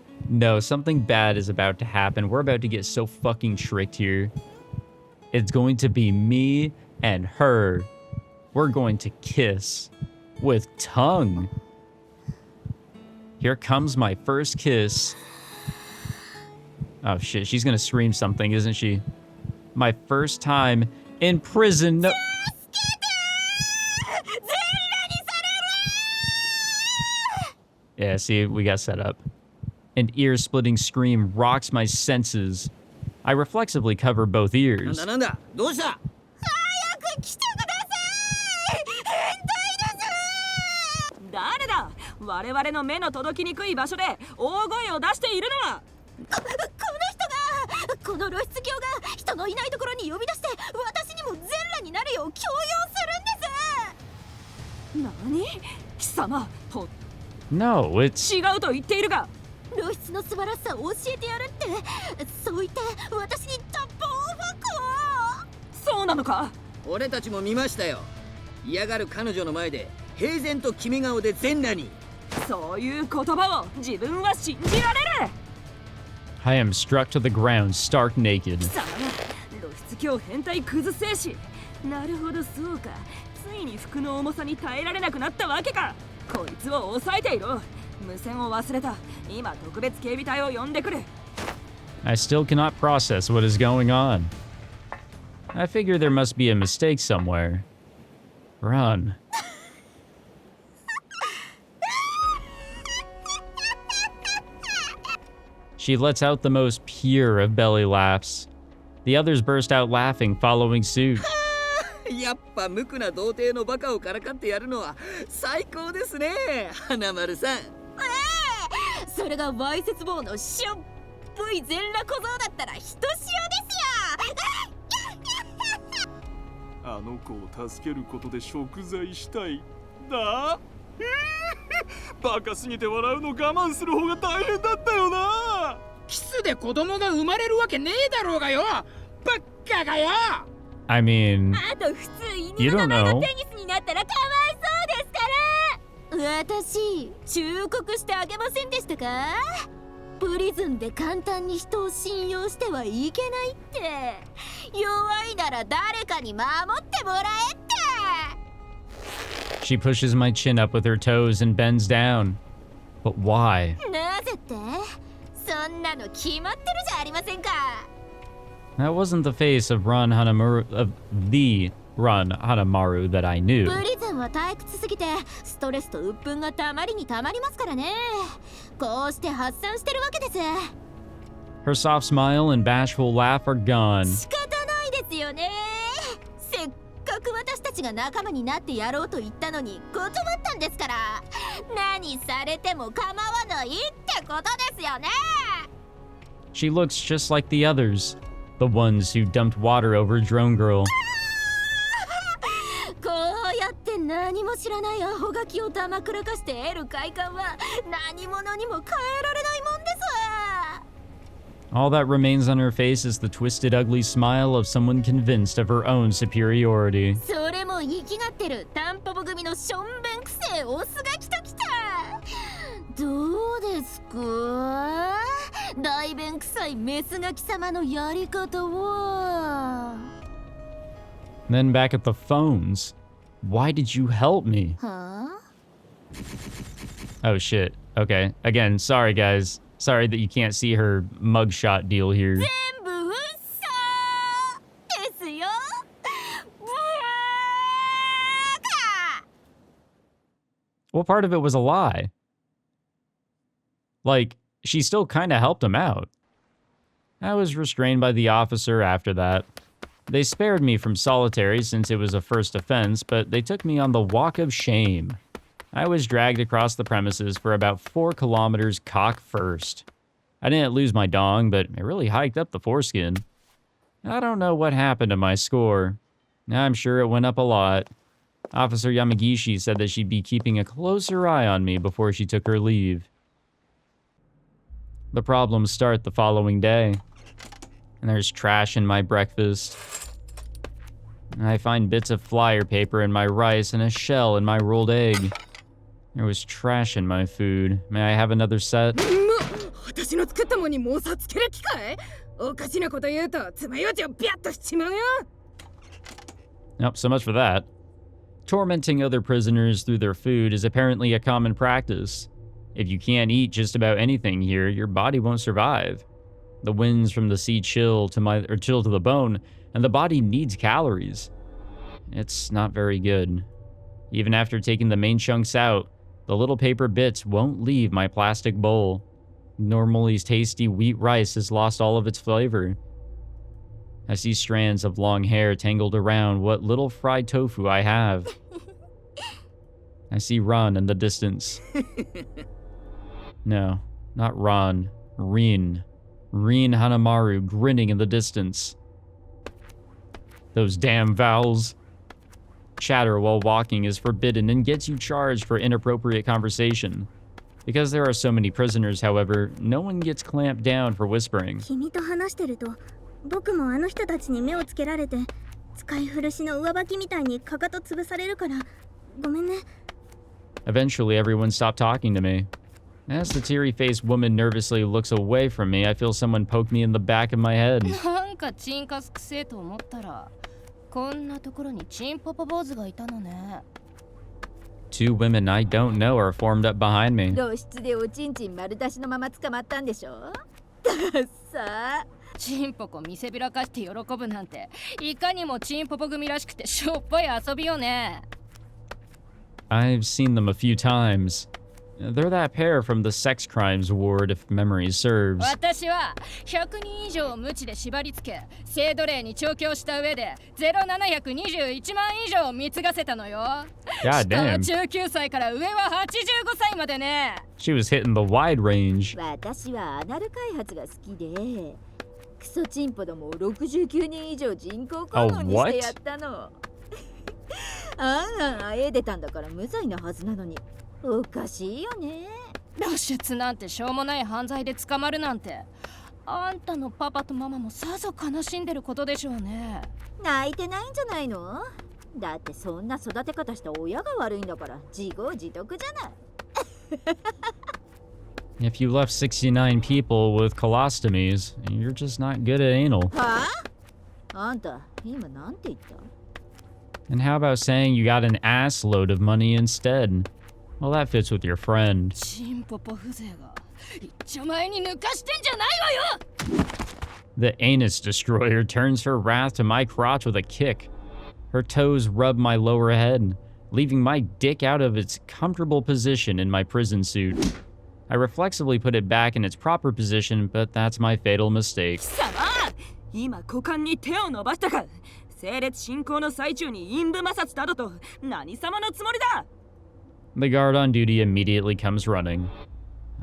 something bad is about to happen. We're about to get so fucking tricked here. It's going to be me and her. We're going to kiss with tongue. Here comes my first kiss. Oh shit, she's gonna scream something, isn't she? My first time in prison. No. Yeah, see, we got set up. An ear-splitting scream rocks my senses. I reflexively cover both ears. なんだどうした？早く来てください。変態です。誰だ？我々の目の届きにくい場所で大声を出しているのは。この人がこの露出狂が人のいないところに呼び出して私にも全裸になるよう強要するんです。何？貴様、と No, it's... 違うと言っているが。露出の素晴らしさを教えてやるって、そう言って私に脱法をバックを。そうなのか？俺たちも見ましたよ。嫌がる彼女の前で平然と決め顔で全裸に。そういう言葉を自分は信じられる。 I am struck to the ground, stark naked. 貴様が露出狂変態クズ精子。なるほどそうか。ついに服の重さに耐えられなくなったわけか。こいつを抑えていろ。無線を忘れた。今特別警備隊を呼んでくる。 I still cannot process what is going on. I figure there must be a mistake somewhere. Run. She lets out the most pure of belly laughs. The others burst out laughing, following suit. やっぱ無垢な童貞のバカをからかってやるのは最高ですね、花丸さん。それがわいせつ坊のしょっぽい全裸小僧だったらひとしおですよ。あの子を助けることで贖罪したい。だバカすぎて笑うの我慢する方が大変だったよな。キスで子供が生まれるわけねえだろうがよ。バッカがよ。I mean, あと普通 you 犬の don't 名前 know. がテニスになったらかわいそうですから。私忠告してあげませんでしたか？プリズンで簡単に人を信用してはいけないって。弱いなら誰かに守ってもらえって。 She pushes my chin up with her toes and bends down. But why? なぜって？そんなの決まってるじゃありませんか。 That wasn't the face of the Run Hanamaru that I knew. プリズンは退屈すぎてストレスと鬱憤がたまりにたまりますからね。こうして発散してるわけです。 Her soft smile and bashful laugh are gone. 仕方ないですよね。せっかく私たちが仲間になってやろうと言ったのに断ったんですから。何されても構わないってことですよね。 She looks just like the others, the ones who dumped water over Drone Girl. こうやって何も知らないアホガキをだまくらかして得る快感は何者にも変えられないもんですわ。 All that remains on her face is the twisted, ugly smile of someone convinced of her own superiority. それも生きがってるタンポポ組のしょんべんくせえオスが来た来た。どうですか？大便臭いメスガキ様のやり方は。 Then back at the phones. Why did you help me? はあ？ Oh shit. Okay. Again, sorry guys. Sorry that you can't see her mugshot deal here. 全部嘘ですよ。What part of it was a lie? Like, she still kind of helped him out. I was restrained by the officer after that. They spared me from solitary since it was a first offense, but they took me on the walk of shame. I was dragged across the premises for about 4 kilometers cock first. I didn't lose my dong, but it really hiked up the foreskin. I don't know what happened to my score. I'm sure it went up a lot. Officer Yamagishi said that she'd be keeping a closer eye on me before she took her leave. The problems start the following day. And there's trash in my breakfast. And I find bits of flyer paper in my rice and a shell in my rolled egg. There was trash in my food. May I have another set? 私の作ったものに猛者つける気かい？おかしなこと言うと爪楊枝をビャッとしちまうよ。 Nope, so much for that. Tormenting other prisoners through their food is apparently a common practice. If you can't eat just about anything here, your body won't survive. The winds from the sea chill to the bone, and the body needs calories. It's not very good. Even after taking the main chunks out, the little paper bits won't leave my plastic bowl. Normally tasty wheat rice has lost all of its flavor. I see strands of long hair tangled around what little fried tofu I have. I see Ron in the distance. No, not Ron. Rin. Rin Hanamaru grinning in the distance. Those damn vowels. Chatter while walking is forbidden and gets you charged for inappropriate conversation. Because there are so many prisoners, however, no one gets clamped down for whispering. 君と話してると僕もあの人たちに目をつけられて使い古しの上履きみたいにかかと潰されるからごめんね。 Eventually, everyone stopped talking to me. As the teary-faced woman nervously looks away from me, I feel someone poke me in the back of my head. なんかチンカスくせえと思ったらこんなところにチンポポ坊主がいたのね。 Two women I don't know are formed up behind me. 露出でおちんちん丸出しのまま捕まったんでしょ。だっさチンポコ見せびらかして喜ぶなんていかにもチンポポ組らしくてしょっぱい遊びよね。 I've seen them a few times. They're that pair from the sex crimes ward, if memory serves. 私は100人以上無知で縛り付け性奴隷に調教した上で0721万以上貢がせたのよ。 God 下は damn. 19歳から上は85歳までね。 She was hitting the wide range. 私はアナル開発が好きでクソチンポどもを69人以上人工肛門にしてやったの。あんあんあえいでたんだから無罪なはずなのにおかしいよね。露出なんてしょうもない犯罪で捕まるなんてあんたのパパとママもさぞ悲しんでることでしょうね。泣いてないんじゃないの？だってそんな育て方した親が悪いんだから自業自得じゃない。If you left 69 people with colostomies, you're just not good at anal. はあ？あんた今なんて言った？ And how about saying you got an ass load of money instead? Well, that fits with your friend. チンポポ風情が一丁前に抜かしてんじゃないわよ。 The anus destroyer turns her wrath to my crotch with a kick. Her toes rub my lower head, leaving my dick out of its comfortable position in my prison suit. I reflexively put it back in its proper position, but that's my fatal mistake. 貴様、今股間に手を伸ばしたか。整列進行の最中に陰部摩擦などと何様のつもりだ。 The guard on duty immediately comes running.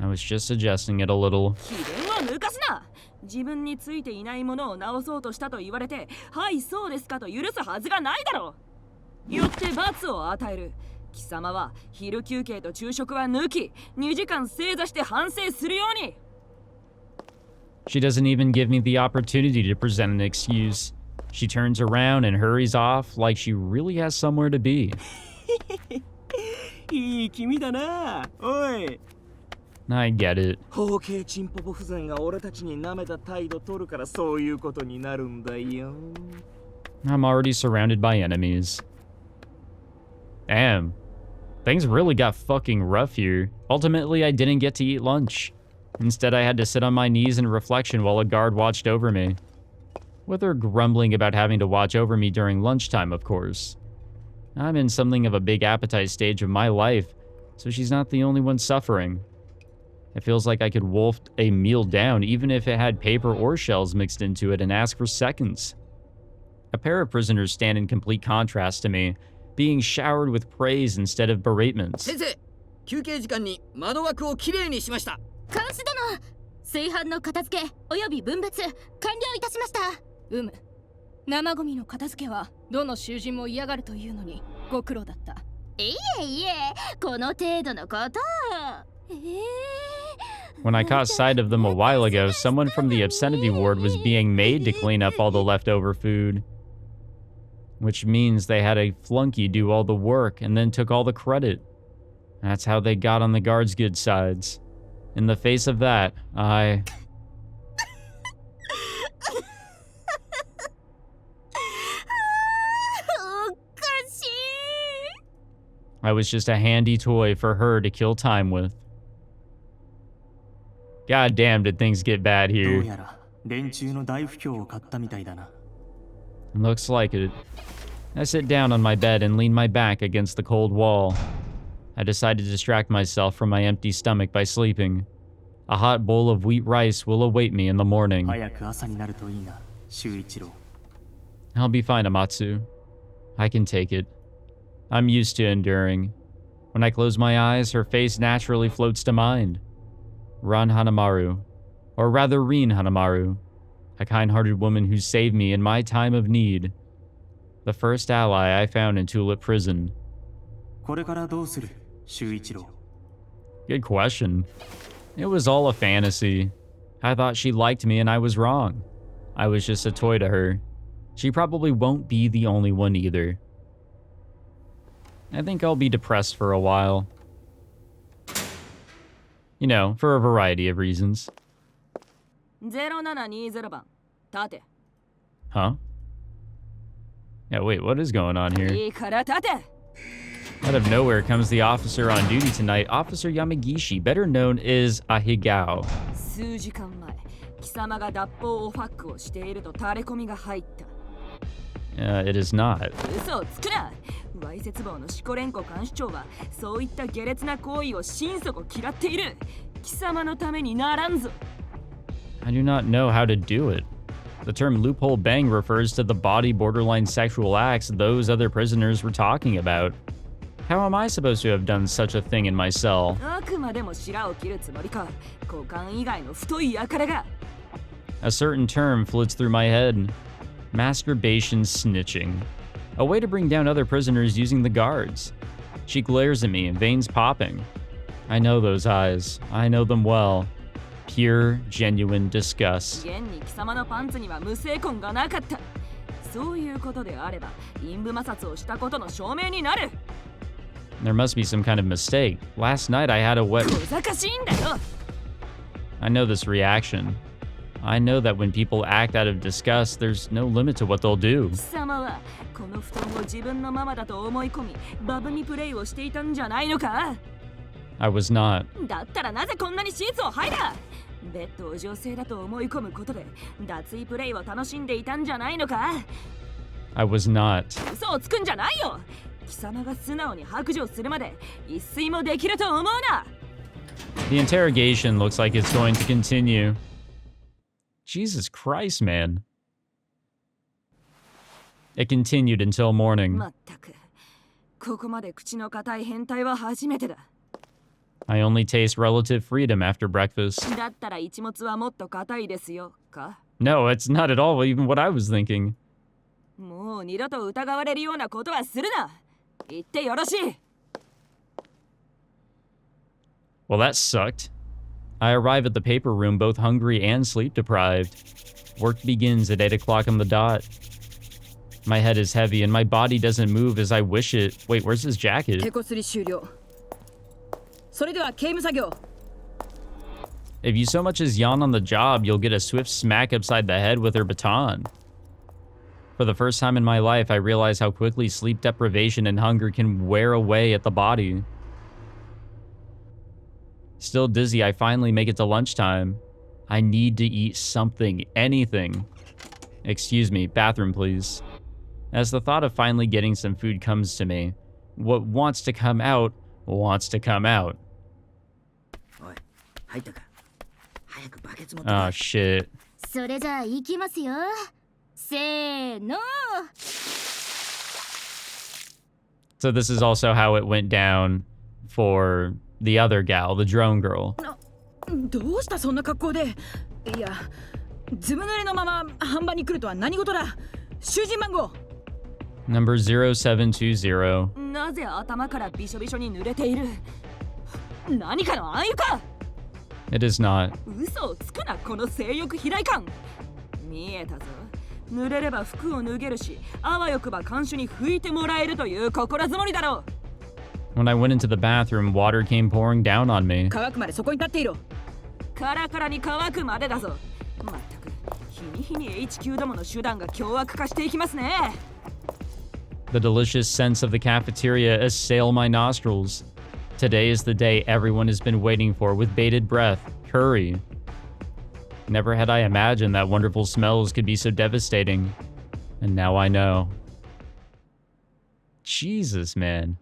I was just adjusting it a little. 秘伝を抜かすな。自分についていないものを直そうとしたと言われて、はいそうですかと許すはずがないだろう。よって罰を与える。貴様は昼休憩と昼食は抜き、2時間正座して反省するように。 She doesn't even give me the opportunity to present an excuse. She turns around and hurries off like she really has somewhere to be. いい君だな。おい。 I get it. 包茎チンポポ不全が俺たちに舐めた態度取るからそういうことになるんだよ。I'm already surrounded by enemies. Damn. Things really got fucking rough here. Ultimately, I didn't get to eat lunch. Instead, I had to sit on my knees in reflection while a guard watched over me. With her grumbling about having to watch over me during lunchtime, of course. I'm in something of a big appetite stage of my life, so she's not the only one suffering. It feels like I could wolf a meal down even if it had paper or shells mixed into it and ask for seconds. A pair of prisoners stand in complete contrast to me, being showered with praise instead of beratements. 先生、休憩時間に窓枠をきれいにしました。監視殿、炊飯の片付けおよび分別完了いたしました。生ゴミの片付けはどの囚人も嫌がるというのにご苦労だった。いえいえ、この程度のこと。When I caught sight of them a while ago, someone from the obscenity ward was being made to clean up all the leftover food. Which means they had a flunky do all the work and then took all the credit. That's how they got on the guards' good sides. In the face of that, I was just a handy toy for her to kill time with. God damn, did things get bad どう here. やら連中の大不況を買ったみたいだな。 Looks like it. I sit down on my bed and lean my back against the cold wall. I decide to distract myself from my empty stomach by sleeping. A hot bowl of wheat rice will await me in the morning. 早く朝になるといいな、修一郎。 I'll be fine, Amatsu. I can take it. I'm used to enduring. When I close my eyes, her face naturally floats to mind. Ran Hanamaru, or rather Rin Hanamaru, a kind-hearted woman who saved me in my time of need. The first ally I found in Tulip Prison. これからどうする、修一郎。 Good question. It was all a fantasy. I thought she liked me and I was wrong. I was just a toy to her. She probably won't be the only one either. I think I'll be depressed for a while. You know, for a variety of reasons. 0720番、立て。 Huh? Yeah, wait, what is going on here? いいから立て。 Out of nowhere comes the officer on duty tonight, Officer Yamagishi, better known as Ahigao. 数時間前、貴様が脱法をファックをしているとタレコミが入った。It is not. 嘘をつくな。わいせつ坊のシコレンコ監視長はそういった下劣な行為を心底嫌っている。貴様のためにならんぞ。 I do not know how to do it. The term loophole bang refers to the body borderline sexual acts those other prisoners were talking about. How am I supposed to have done such a thing in my cell? あくまでも白を切るつもりか。股間以外の太い輩が。 A certain term flits through my head. Masturbation snitching. A way to bring down other prisoners using the guards. She glares at me, veins popping. I know those eyes. I know them well. Pure, genuine disgust. 現に貴様のパンツには無精痕がなかった。そういうことであれば陰部摩擦をしたことの証明になる。 There must be some kind of mistake. Last night I had a wet... 小賢しいんだよ。 I know this reaction. I know that when people act out of disgust, there's no limit to what they'll do. 貴様はこの布団を自分のママだと思い込みバブミプレイをしていたんじゃないのか。 I was not. だったらなぜこんなにシーツを剥いだ。ベッドを女性だと思い込むことで脱衣プレイを楽しんでいたんじゃないのか。 I was not. 嘘をつくんじゃないよ。貴様が素直に白状するまで一睡もできると思うな。 The interrogation looks like it's going to continue. Jesus Christ, man. It continued until morning. まったくここまで口の固い変態は初めてだ。 I only taste relative freedom after breakfast. だったら一物はもっと硬いですよか。 No, it's not at all even what I was thinking. もう二度と疑われるようなことはするな。言ってよろしい。 Well, that sucked. I arrive at the paper room both hungry and sleep deprived. Work begins at 8 o'clock on the dot. My head is heavy and my body doesn't move as I wish it. Wait, where's his jacket? 手こすり終了。それでは刑務作業。 If you so much as yawn on the job, you'll get a swift smack upside the head with her baton. For the first time in my life, I realize how quickly sleep deprivation and hunger can wear away at the body. Still dizzy, I finally make it to lunchtime. I need to eat something, anything. Excuse me, bathroom please. As the thought of finally getting some food comes to me, what wants to come out, wants to come out. Oh shit. それじゃあ行きますよ。せーの。 So this is also how it went down for the other gal, the drone girl. どうしたそんな格好で。いや、ずぶ濡れのまま販売に来るとは何事だ。囚人番号。 Number 0720. なぜ頭からびしょびしょに濡れている。何かの暗喩か。 It is not. 嘘をつくなこの性欲飛来感。見えたぞ。濡れれば服を脱げるし、あわよくば看守に拭いてもらえるという心づもりだろう。 When I went into the bathroom, water came pouring down on me. 乾くまでそこに立っていろ。カラカラに乾くまでだぞ。まったく、日に日に HQ どもの手段が凶悪化していきますね。 The delicious scents of the cafeteria assail my nostrils. Today is the day everyone has been waiting for with bated breath, curry. Never had I imagined that wonderful smells could be so devastating. And now I know. Jesus, man.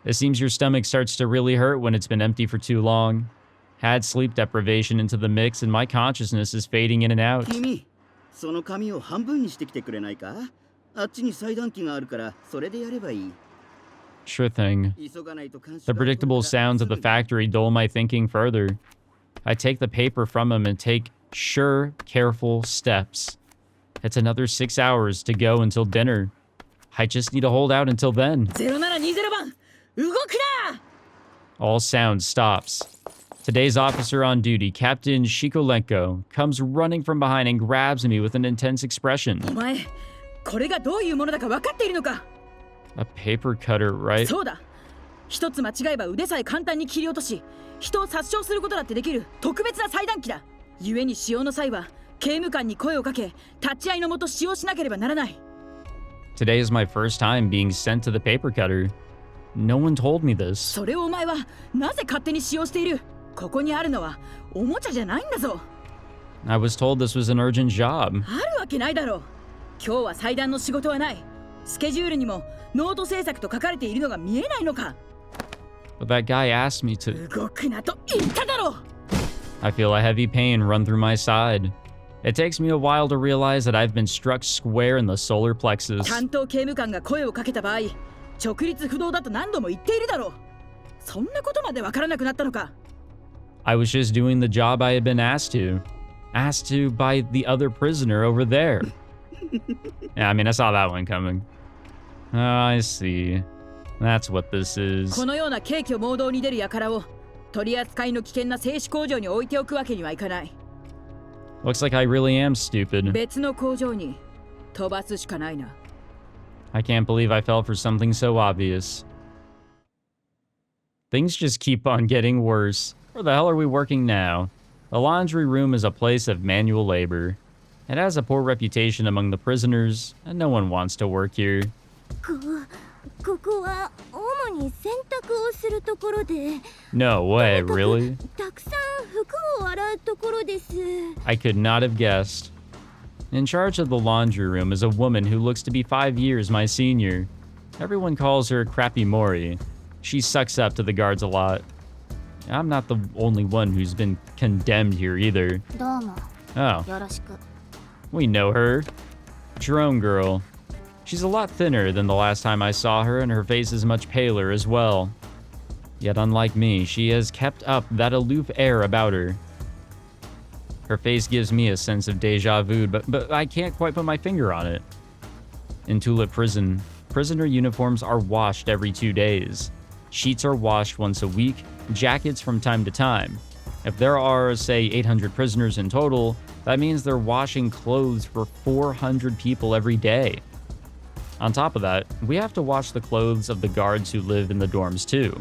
It seems your stomach starts to really hurt when it's been empty for too long. Add sleep deprivation into the mix and my consciousness is fading in and out. 君、その紙を半分にしてきてくれないか？あっちに裁断機があるから、それでやればいい。 Sure thing. The predictable sounds of the factory dull my thinking further. I take the paper from him and take sure, careful steps. It's another 6 hours to go until dinner. I just need to hold out until then. 0720番、動くな! All sound stops. Today's officer on duty, Captain Shikolenko, comes running from behind and grabs me with an intense expression. お前、これがどういうものだか分かっているのか? A paper cutter, right? そうだ。一つ間違えば腕さえ簡単に切り落とし、人を殺傷することだってできる特別な裁断機だ。故に使用の際は刑務官に声をかけ、立ち会いのもと使用しなければならない。 Today is my first time being sent to the paper cutter. No one told me this. それをお前はなぜ勝手に使用している？ここにあるのはおもちゃじゃないんだぞ。 I was told this was an urgent job. あるわけないだろう。今日は裁断の仕事はない。スケジュールにもノート制作と書かれているのが見えないのか。 But that guy asked me to... 動くなと言っただろう。 I feel a heavy pain run through my side. It takes me a while to realize that I've been struck square in the solar plexus. 担当刑務官が声をかけた場合、直立不動だと何度も言っているだろう。そんなことまでわからなくなったのか。 I was just doing the job I had been asked to. Asked to by the other prisoner over there. Yeah, I mean, I saw that one coming. Oh, I see. That's what this is. このような軽挙盲導に出る輩を取り扱いの危険な製紙工場に置いておくわけにはいかない。 Looks like I really am stupid. 別の工場に飛ばすしかないな。 I can't believe I fell for something so obvious. Things just keep on getting worse. Where the hell are we working now? The laundry room is a place of manual labor. It has a poor reputation among the prisoners, and no one wants to work here. ここは主に洗濯をするところで No way, really? たくさん服を洗うところです I could not have guessed. In charge of the laundry room is a woman who looks to be 5 years my senior. Everyone calls her Crappy Mori. She sucks up to the guards a lot. I'm not the only one who's been condemned here either. どうも Oh, よろしく we know her. Drone Girl. She's a lot thinner than the last time I saw her, and her face is much paler as well. Yet unlike me, she has kept up that aloof air about her. Her face gives me a sense of deja vu, but I can't quite put my finger on it. In Tulip Prison, prisoner uniforms are washed every 2 days. Sheets are washed once a week, jackets from time to time. If there are, say, 800 prisoners in total, that means they're washing clothes for 400 people every day. On top of that, we have to wash the clothes of the guards who live in the dorms too.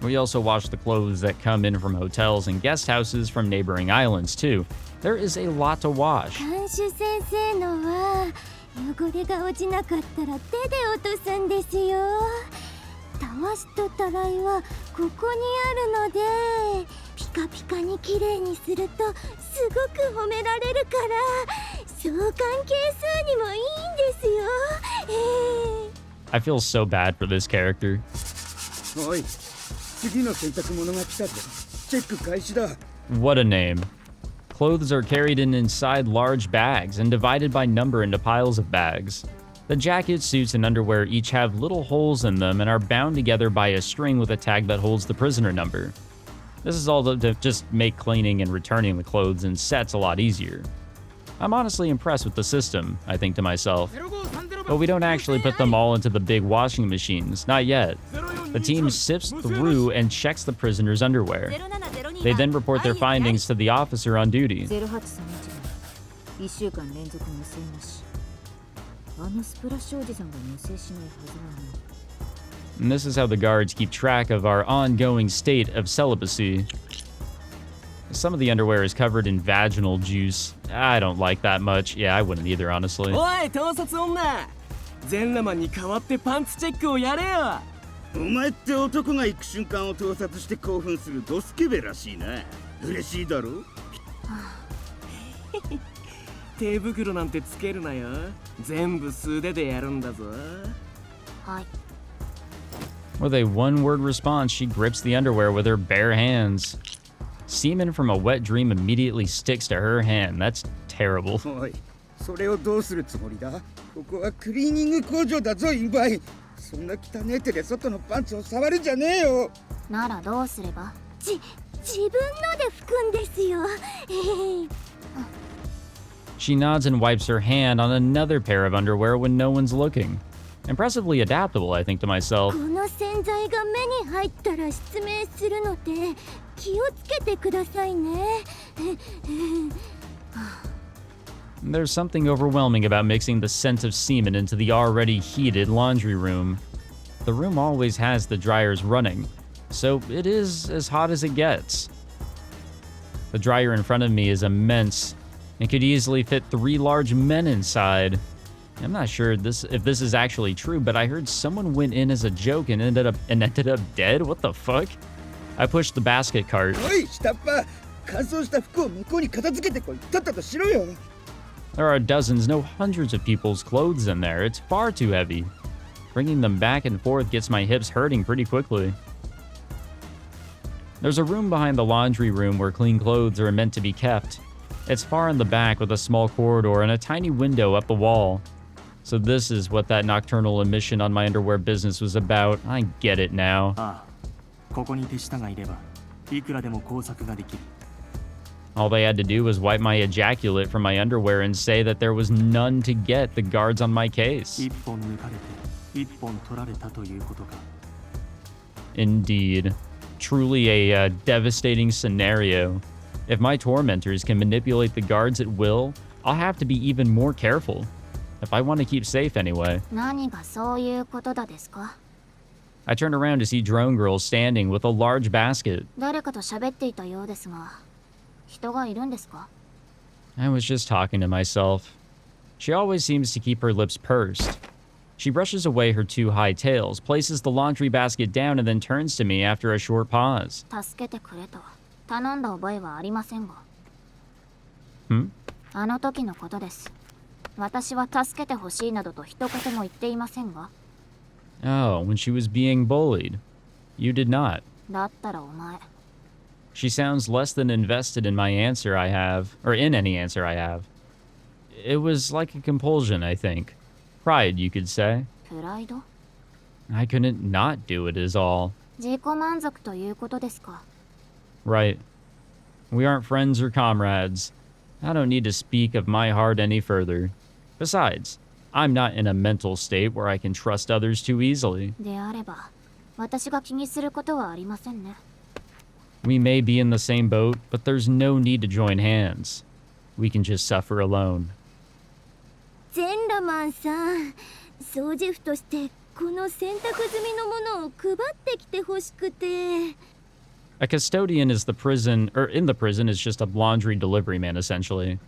We also wash the clothes that come in from hotels and guest houses from neighboring islands too. There is a lot to wash. 看守先生のは汚れが落ちなかったら手で落とすんですよたわしとたらいはここにあるのでピカピカにきれいにするとすごく褒められるから相関係数にもいいんですよ I feel so bad for this character. おい次の洗濯物が来たぞチェック開始だ What a name. Clothes are carried in inside large bags and divided by number into piles of bags. The jackets, suits, and underwear each have little holes in them and are bound together by a string with a tag that holds the prisoner number. This is all to just make cleaning and returning the clothes in sets a lot easier. I'm honestly impressed with the system, I think to myself. But we don't actually put them all into the big washing machines, not yet. The team sifts through and checks the prisoner's underwear. They then report their findings to the officer on duty. 1週間連続無声なし。あのスプラッシュおじさんが無声しないはずなの。 And this is how the guards keep track of our ongoing state of celibacy. Some of the underwear is covered in vaginal juice. I don't like that much. Yeah, I wouldn't either, honestly. おい盗撮女全裸マンに代わってパンツチェックをやれよお前って男が行く瞬間を盗撮して興奮するドスケベらしいな嬉しいだろ手袋なんてつけるなよ全部素手でやるんだぞはい With a one-word response, she grips the underwear with her bare hands. Semen from a wet dream immediately sticks to her hand. That's terrible. おいそれをどうするつもりだここはクリーニング工場だぞインバイそんな汚ね手で外のパンツを触るんじゃねえよならどうすれば自分ので拭くんですよ She nods and wipes her hand on another pair of underwear when no one's looking. Impressively adaptable, I think to myself. この洗剤が目に入ったら失明するので気をつけてくださいね There's something overwhelming about mixing the scent of semen into the already heated laundry room. The room always has the dryers running, so it is as hot as it gets. The dryer in front of me is immense. It could easily fit 3 large men inside. I'm not sure if this is actually true, but I heard someone went in as a joke and ended up dead. What the fuck? I pushed the basket cart. おい下っ端乾燥した服を向こうに片付けてこいとっととしろよ There are dozens, no hundreds of people's clothes in there. It's far too heavy. Bringing them back and forth gets my hips hurting pretty quickly. There's a room behind the laundry room where clean clothes are meant to be kept. It's far in the back with a small corridor and a tiny window up the wall. So this is what that nocturnal emission on my underwear business was about. I get it now. ああここに手下がいればいくらでも工作ができる All they had to do was wipe my ejaculate from my underwear and say that there was none to get the guards on my case. 一本抜かれて一本取られたということか Indeed. Truly a devastating scenario. If my tormentors can manipulate the guards at will, I'll have to be even more careful. If I want to keep safe anyway. 何がそういうことだですか？ I turned around to see Drone Girl standing with a large basket. 誰かと喋っていたようですが、人がいるんですか？ I was just talking to myself. She always seems to keep her lips pursed. She brushes away her two high tails, places the laundry basket down, and then turns to me after a short pause. 助けてくれと頼んだ覚えはありませんが。Hmm? あの時のことです。私は助けてほしいなどと一言も言っていませんが。 Oh, when she was being bullied. You did not. だったらお前。 She sounds less than invested in my answer I have, or in any answer I have. It was like a compulsion, I think. Pride, you could say. プライド？ I couldn't not do it is all. 自己満足ということですか？ Right. We aren't friends or comrades. I don't need to speak of my heart any further. Besides, I'm not in a mental state where I can trust others too easily. であれば、私が気にすることはありませんね。 We may be in the same boat, but there's no need to join hands. We can just suffer alone. ゼンラマンさん、掃除婦としてこの洗濯済みのものを配ってきてほしくて。 A custodian is the prison, or in the prison is just a laundry delivery man, essentially.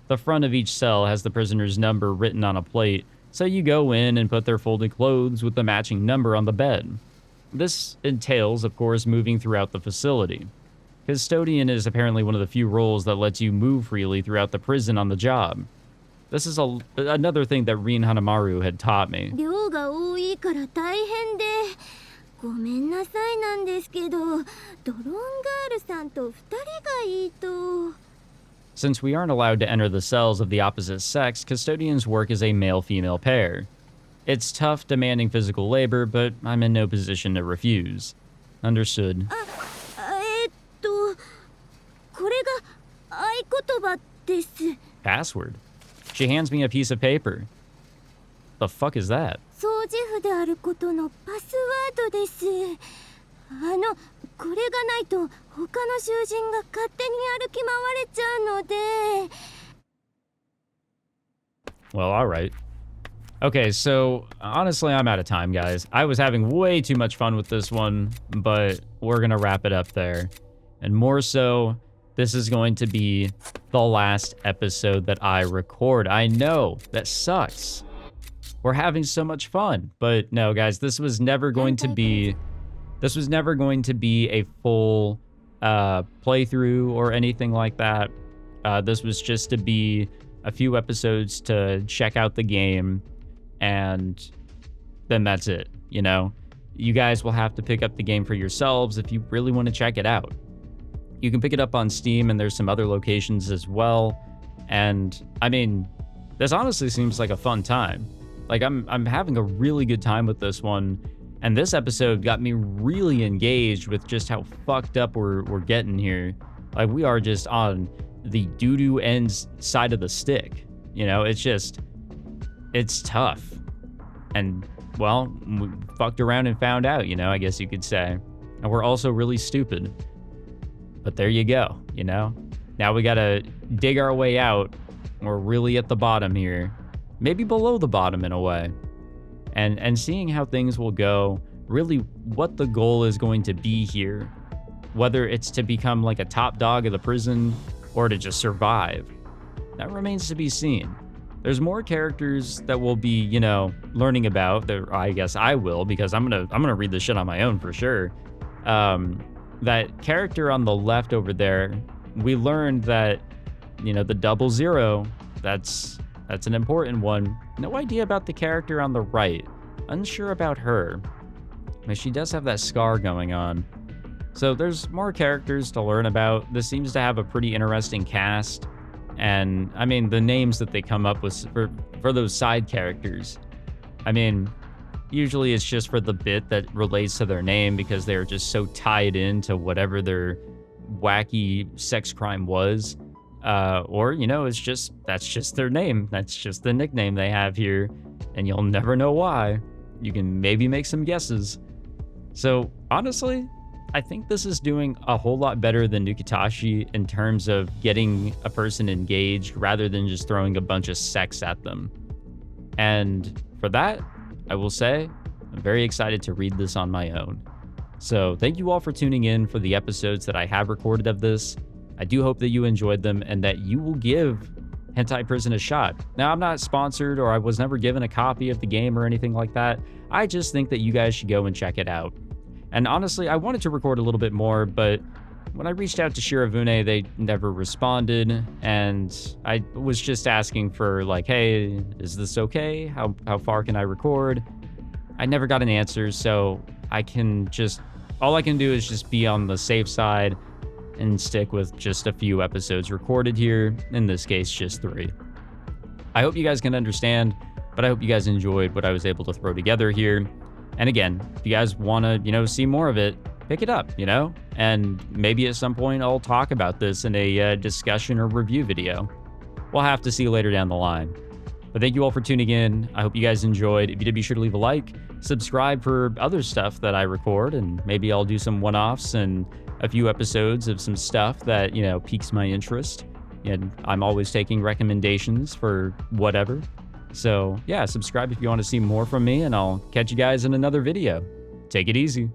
The front of each cell has the prisoner's number written on a plate, so you go in and put their folded clothes with the matching number on the bed. This entails, of course, moving throughout the facility. Custodian is apparently one of the few roles that lets you move freely throughout the prison on the job. This is another thing that Rin Hanamaru had taught me. 量が多いから大変で。ごめんなさいなんですけど、ドローンガールさんと2人がいいと。 Since we aren't allowed to enter the cells of the opposite sex, custodians work as a male-female pair. It's tough, demanding physical labor, but I'm in no position to refuse. Understood. これが合言葉です。 Password. She hands me a piece of paper. The fuck is that? 掃除婦であることのパスワードです。これがないと他の囚人が勝手に歩き回れちゃうので。 Well, alright. Okay, so honestly, I'm out of time, guys. I was having way too much fun with this one, but we're gonna wrap it up there. And more so, this is going to be the last episode that I record. I know, that sucks. We're having so much fun, but no, guys, this was never going to be a full playthrough or anything like that. This was just to be a few episodes to check out the game, and then that's it, you know? You guys will have to pick up the game for yourselves if you really want to check it out. You can pick it up on Steam, and there's some other locations as well. And I mean, this honestly seems like a fun time. Like I'm having a really good time with this one. And this episode got me really engaged with just how fucked up we're getting here. Like we are just on the doo-doo end side of the stick. You know, it's tough. And well, we fucked around and found out, you know, I guess you could say. And we're also really stupid. But there you go, you know? Now we gotta dig our way out. We're really at the bottom here. Maybe below the bottom in a way. And seeing how things will go, really what the goal is going to be here. Whether it's to become like a top dog of the prison or to just survive. That remains to be seen. There's more characters that we'll be, you know, learning about. That I guess I will, because I'm gonna read this shit on my own for sure. That character on the left over there, we learned that, you know, the 00, that's an important one. No idea about the character on the right. Unsure about her. But she does have that scar going on. So there's more characters to learn about. This seems to have a pretty interesting cast. And I mean, the names that they come up with for those side characters. I mean, usually it's just for the bit that relates to their name because they're just so tied into whatever their wacky sex crime was. Or, you know, that's just their name. That's just the nickname they have here. And you'll never know why. You can maybe make some guesses. So, honestly, I think this is doing a whole lot better than Nukitashi in terms of getting a person engaged rather than just throwing a bunch of sex at them. And for that, I will say, I'm very excited to read this on my own. So thank you all for tuning in for the episodes that I have recorded of this. I do hope that you enjoyed them and that you will give Hentai Prison a shot. Now, I'm not sponsored or I was never given a copy of the game or anything like that. I just think that you guys should go and check it out. And honestly, I wanted to record a little bit more, but when I reached out to Shirafune, they never responded, and I was just asking for like, hey, is this okay? How far can I record? I never got an answer, so all I can do is just be on the safe side and stick with just a few episodes recorded here, in this case, just 3. I hope you guys can understand, but I hope you guys enjoyed what I was able to throw together here. And again, if you guys want to, see more of it, pick it up, and maybe at some point I'll talk about this in a discussion or review video. We'll have to see later down the line. But thank you all for tuning in. I hope you guys enjoyed. If you did, be sure to leave a like, subscribe for other stuff that I record, and maybe I'll do some one-offs and a few episodes of some stuff that, piques my interest. And I'm always taking recommendations for whatever. So yeah, subscribe if you want to see more from me, and I'll catch you guys in another video. Take it easy.